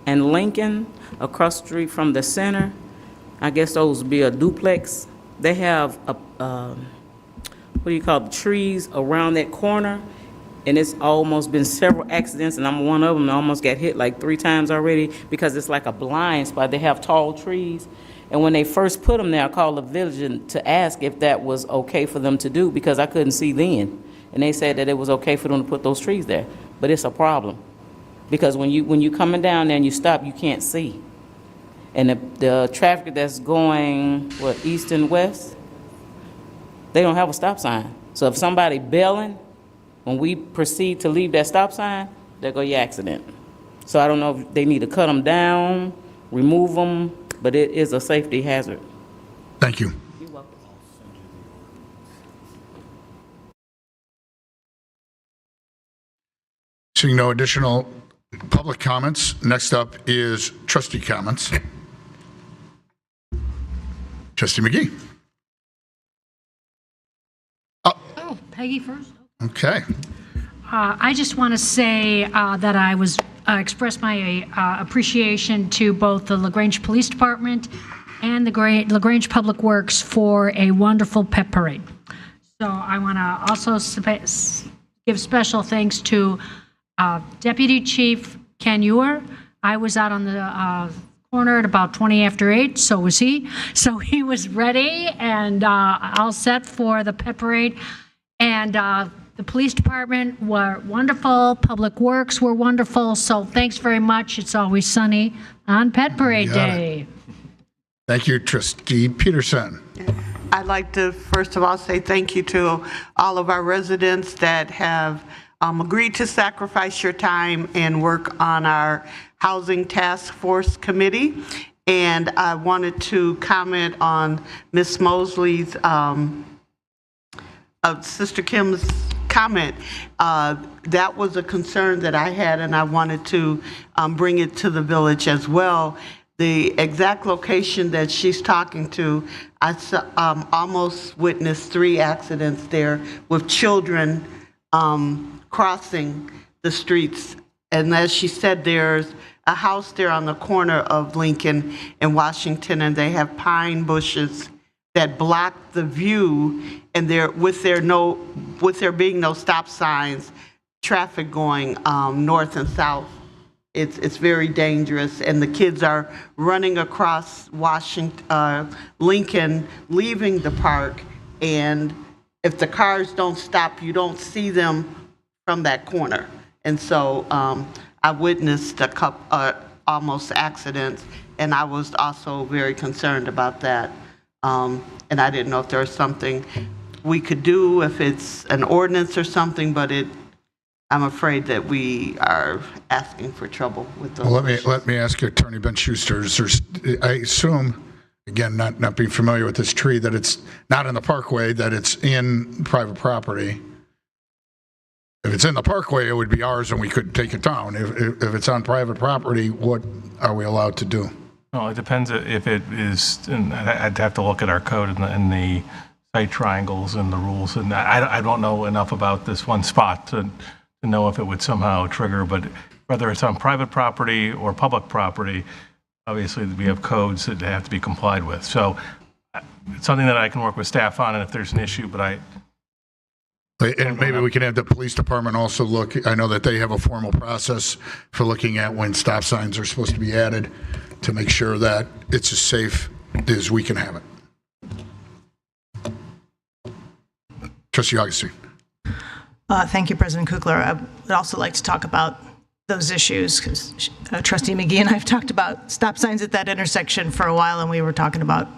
and Lincoln, across the street from the center, I guess those would be a duplex. They have trees around that corner, and it's almost been several accidents, and I'm one of them. I almost got hit like 3 times already because it's like a blind spot. They have tall trees, and when they first put them there, I called the village to ask if that was okay for them to do because I couldn't see then, and they said that it was okay for them to put those trees there, but it's a problem because when you coming down there and you stop, you can't see. And the traffic that's going, east and west, they don't have a stop sign. So if somebody bailing, when we proceed to leave that stop sign, there go your accident. So I don't know if they need to cut them down, remove them, but it is a safety hazard. Thank you. You're welcome. Seeing no additional public comments, next up is trustee comments. Trustee McGee. Oh, Peggy first. Okay. I just want to say that I was express my appreciation to both the LaGrange Police Department and the LaGrange Public Works for a wonderful pep parade. So I want to also give special thanks to Deputy Chief Ken Ewer. I was out on the corner at about 20 after 8, so was he. So he was ready and all set for the pep parade. And the police department were wonderful. Public Works were wonderful. So thanks very much. It's always sunny on Pet Parade Day. Thank you, Trustee Peterson. I'd like to first of all say thank you to all of our residents that have agreed to sacrifice your time and work on our Housing Task Force Committee. And I wanted to comment on Ms. Mosley's, Sister Kim's comment. That was a concern that I had, and I wanted to bring it to the village as well. The exact location that she's talking to, I almost witnessed 3 accidents there with children crossing the streets. And as she said, there's a house there on the corner of Lincoln and Washington, and they have pine bushes that block the view, and with there being no stop signs, traffic going north and south, it's very dangerous, and the kids are running across Lincoln, leaving the park, and if the cars don't stop, you don't see them from that corner. And so I witnessed a couple almost accidents, and I was also very concerned about that. And I didn't know if there was something we could do, if it's an ordinance or something, but I'm afraid that we are asking for trouble with those. Well, let me ask you, Attorney Ben Schuster. I assume, again, not being familiar with this tree, that it's not in the parkway, that it's in private property. If it's in the parkway, it would be ours and we could take it down. If it's on private property, what are we allowed to do? Well, it depends if it is, and I'd have to look at our code and the site triangles and the rules. And I don't know enough about this one spot to know if it would somehow trigger, but whether it's on private property or public property, obviously we have codes that have to be complied with. So it's something that I can work with staff on, and if there's an issue, but and maybe we can have the police department also look. I know that they have a formal process for looking at when stop signs are supposed to be added to make sure that it's as safe as we can have it. Trustee Augustine. Thank you, President Kugler. I would also like to talk about those issues because Trustee McGee and I have talked about stop signs at that intersection for a while, and we were talking about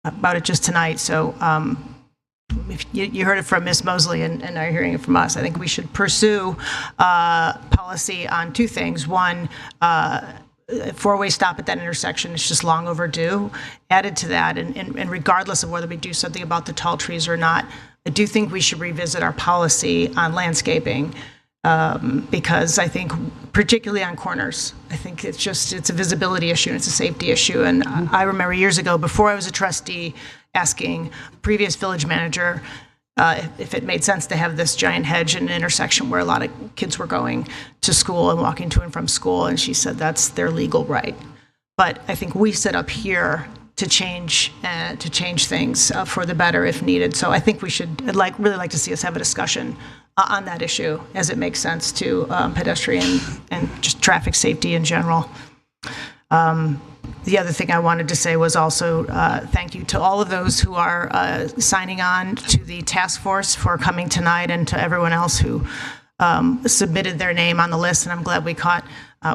it just tonight. So if you heard it from Ms. Mosley and are hearing it from us, I think we should pursue policy on 2 things. One, four-way stop at that intersection is just long overdue. Added to that, and regardless of whether we do something about the tall trees or not, I do think we should revisit our policy on landscaping, because I think, particularly on corners, I think it's a visibility issue and it's a safety issue. And I remember years ago, before I was a trustee, asking previous village manager if it made sense to have this giant hedge in an intersection where a lot of kids were going to school and walking to and from school, and she said that's their legal right. But I think we sit up here to change things for the better if needed. So I think we should, really like to see us have a discussion on that issue as it makes sense to pedestrian and just traffic safety in general. The other thing I wanted to say was also thank you to all of those who are signing on to the task force for coming tonight, and to everyone else who submitted their name on the list. And I'm glad we caught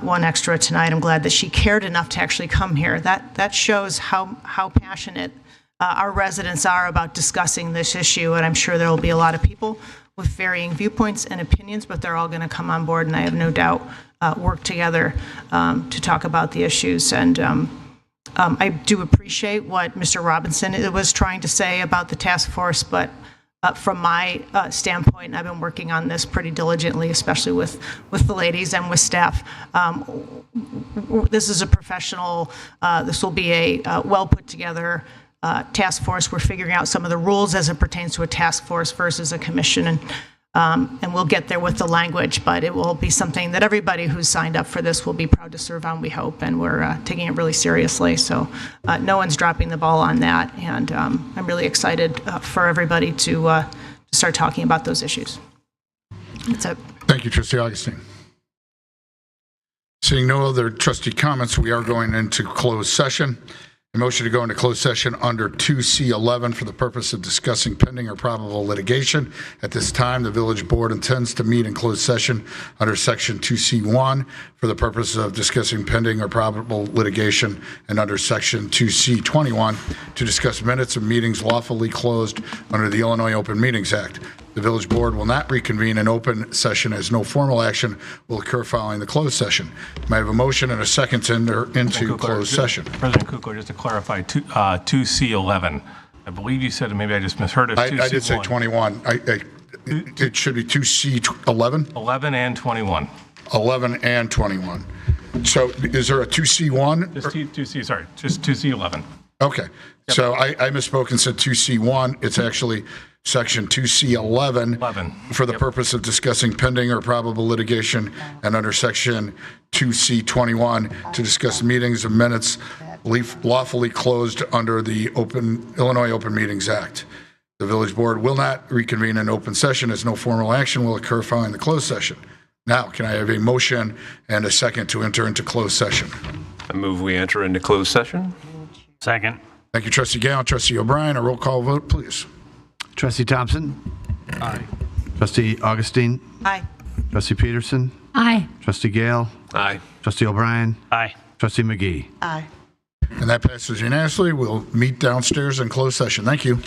one extra tonight. I'm glad that she cared enough to actually come here. That shows how passionate our residents are about discussing this issue. And I'm sure there will be a lot of people with varying viewpoints and opinions, but they're all going to come on board, and I have no doubt work together to talk about the issues. And I do appreciate what Mr. Robinson was trying to say about the task force, but from my standpoint, I've been working on this pretty diligently, especially with the ladies and with staff. This is a professional, this will be a well put together task force. We're figuring out some of the rules as it pertains to a task force versus a commission, and we'll get there with the language, but it will be something that everybody who's signed up for this will be proud to serve on, we hope, and we're taking it really seriously. So no one's dropping the ball on that, and I'm really excited for everybody to start talking about those issues. That's it. Thank you, Trustee Augustine. Seeing no other trustee comments, we are going into closed session. A motion to go into closed session under 2C11 for the purpose of discussing pending or probable litigation. At this time, the village board intends to meet in closed session under section 2C1 for the purpose of discussing pending or probable litigation, and under section 2C21 to discuss minutes of meetings lawfully closed under the Illinois Open Meetings Act. The village board will not reconvene in open session as no formal action will occur following the closed session. May I have a motion and a second to enter into closed session? President Kukla, just to clarify, 2C11. I believe you said, and maybe I just misheard it. I did say 21. It should be 2C11? 11 and 21. 11 and 21. So is there a 2C1? Just 2C, sorry, just 2C11. Okay. Yep. So I misspoke and said 2C1. It's actually section 2C11 for the purpose of discussing pending or probable litigation, and under section 2C21 to discuss meetings of minutes lawfully closed under the Illinois Open Meetings Act. The village board will not reconvene in open session as no formal action will occur following the closed session. Now, can I have a motion and a second to enter into closed session? I move we enter into closed session. Second. Thank you, Trustee Gale. Trustee O'Brien, a roll call vote, please. Trustee Thompson? Aye. Trustee Augustine? Aye. Trustee Peterson? Aye. Trustee Gale? Aye. Trustee O'Brien? Aye. Trustee McGee? Aye. And that passes unanimously. We'll meet downstairs in closed session. Thank you.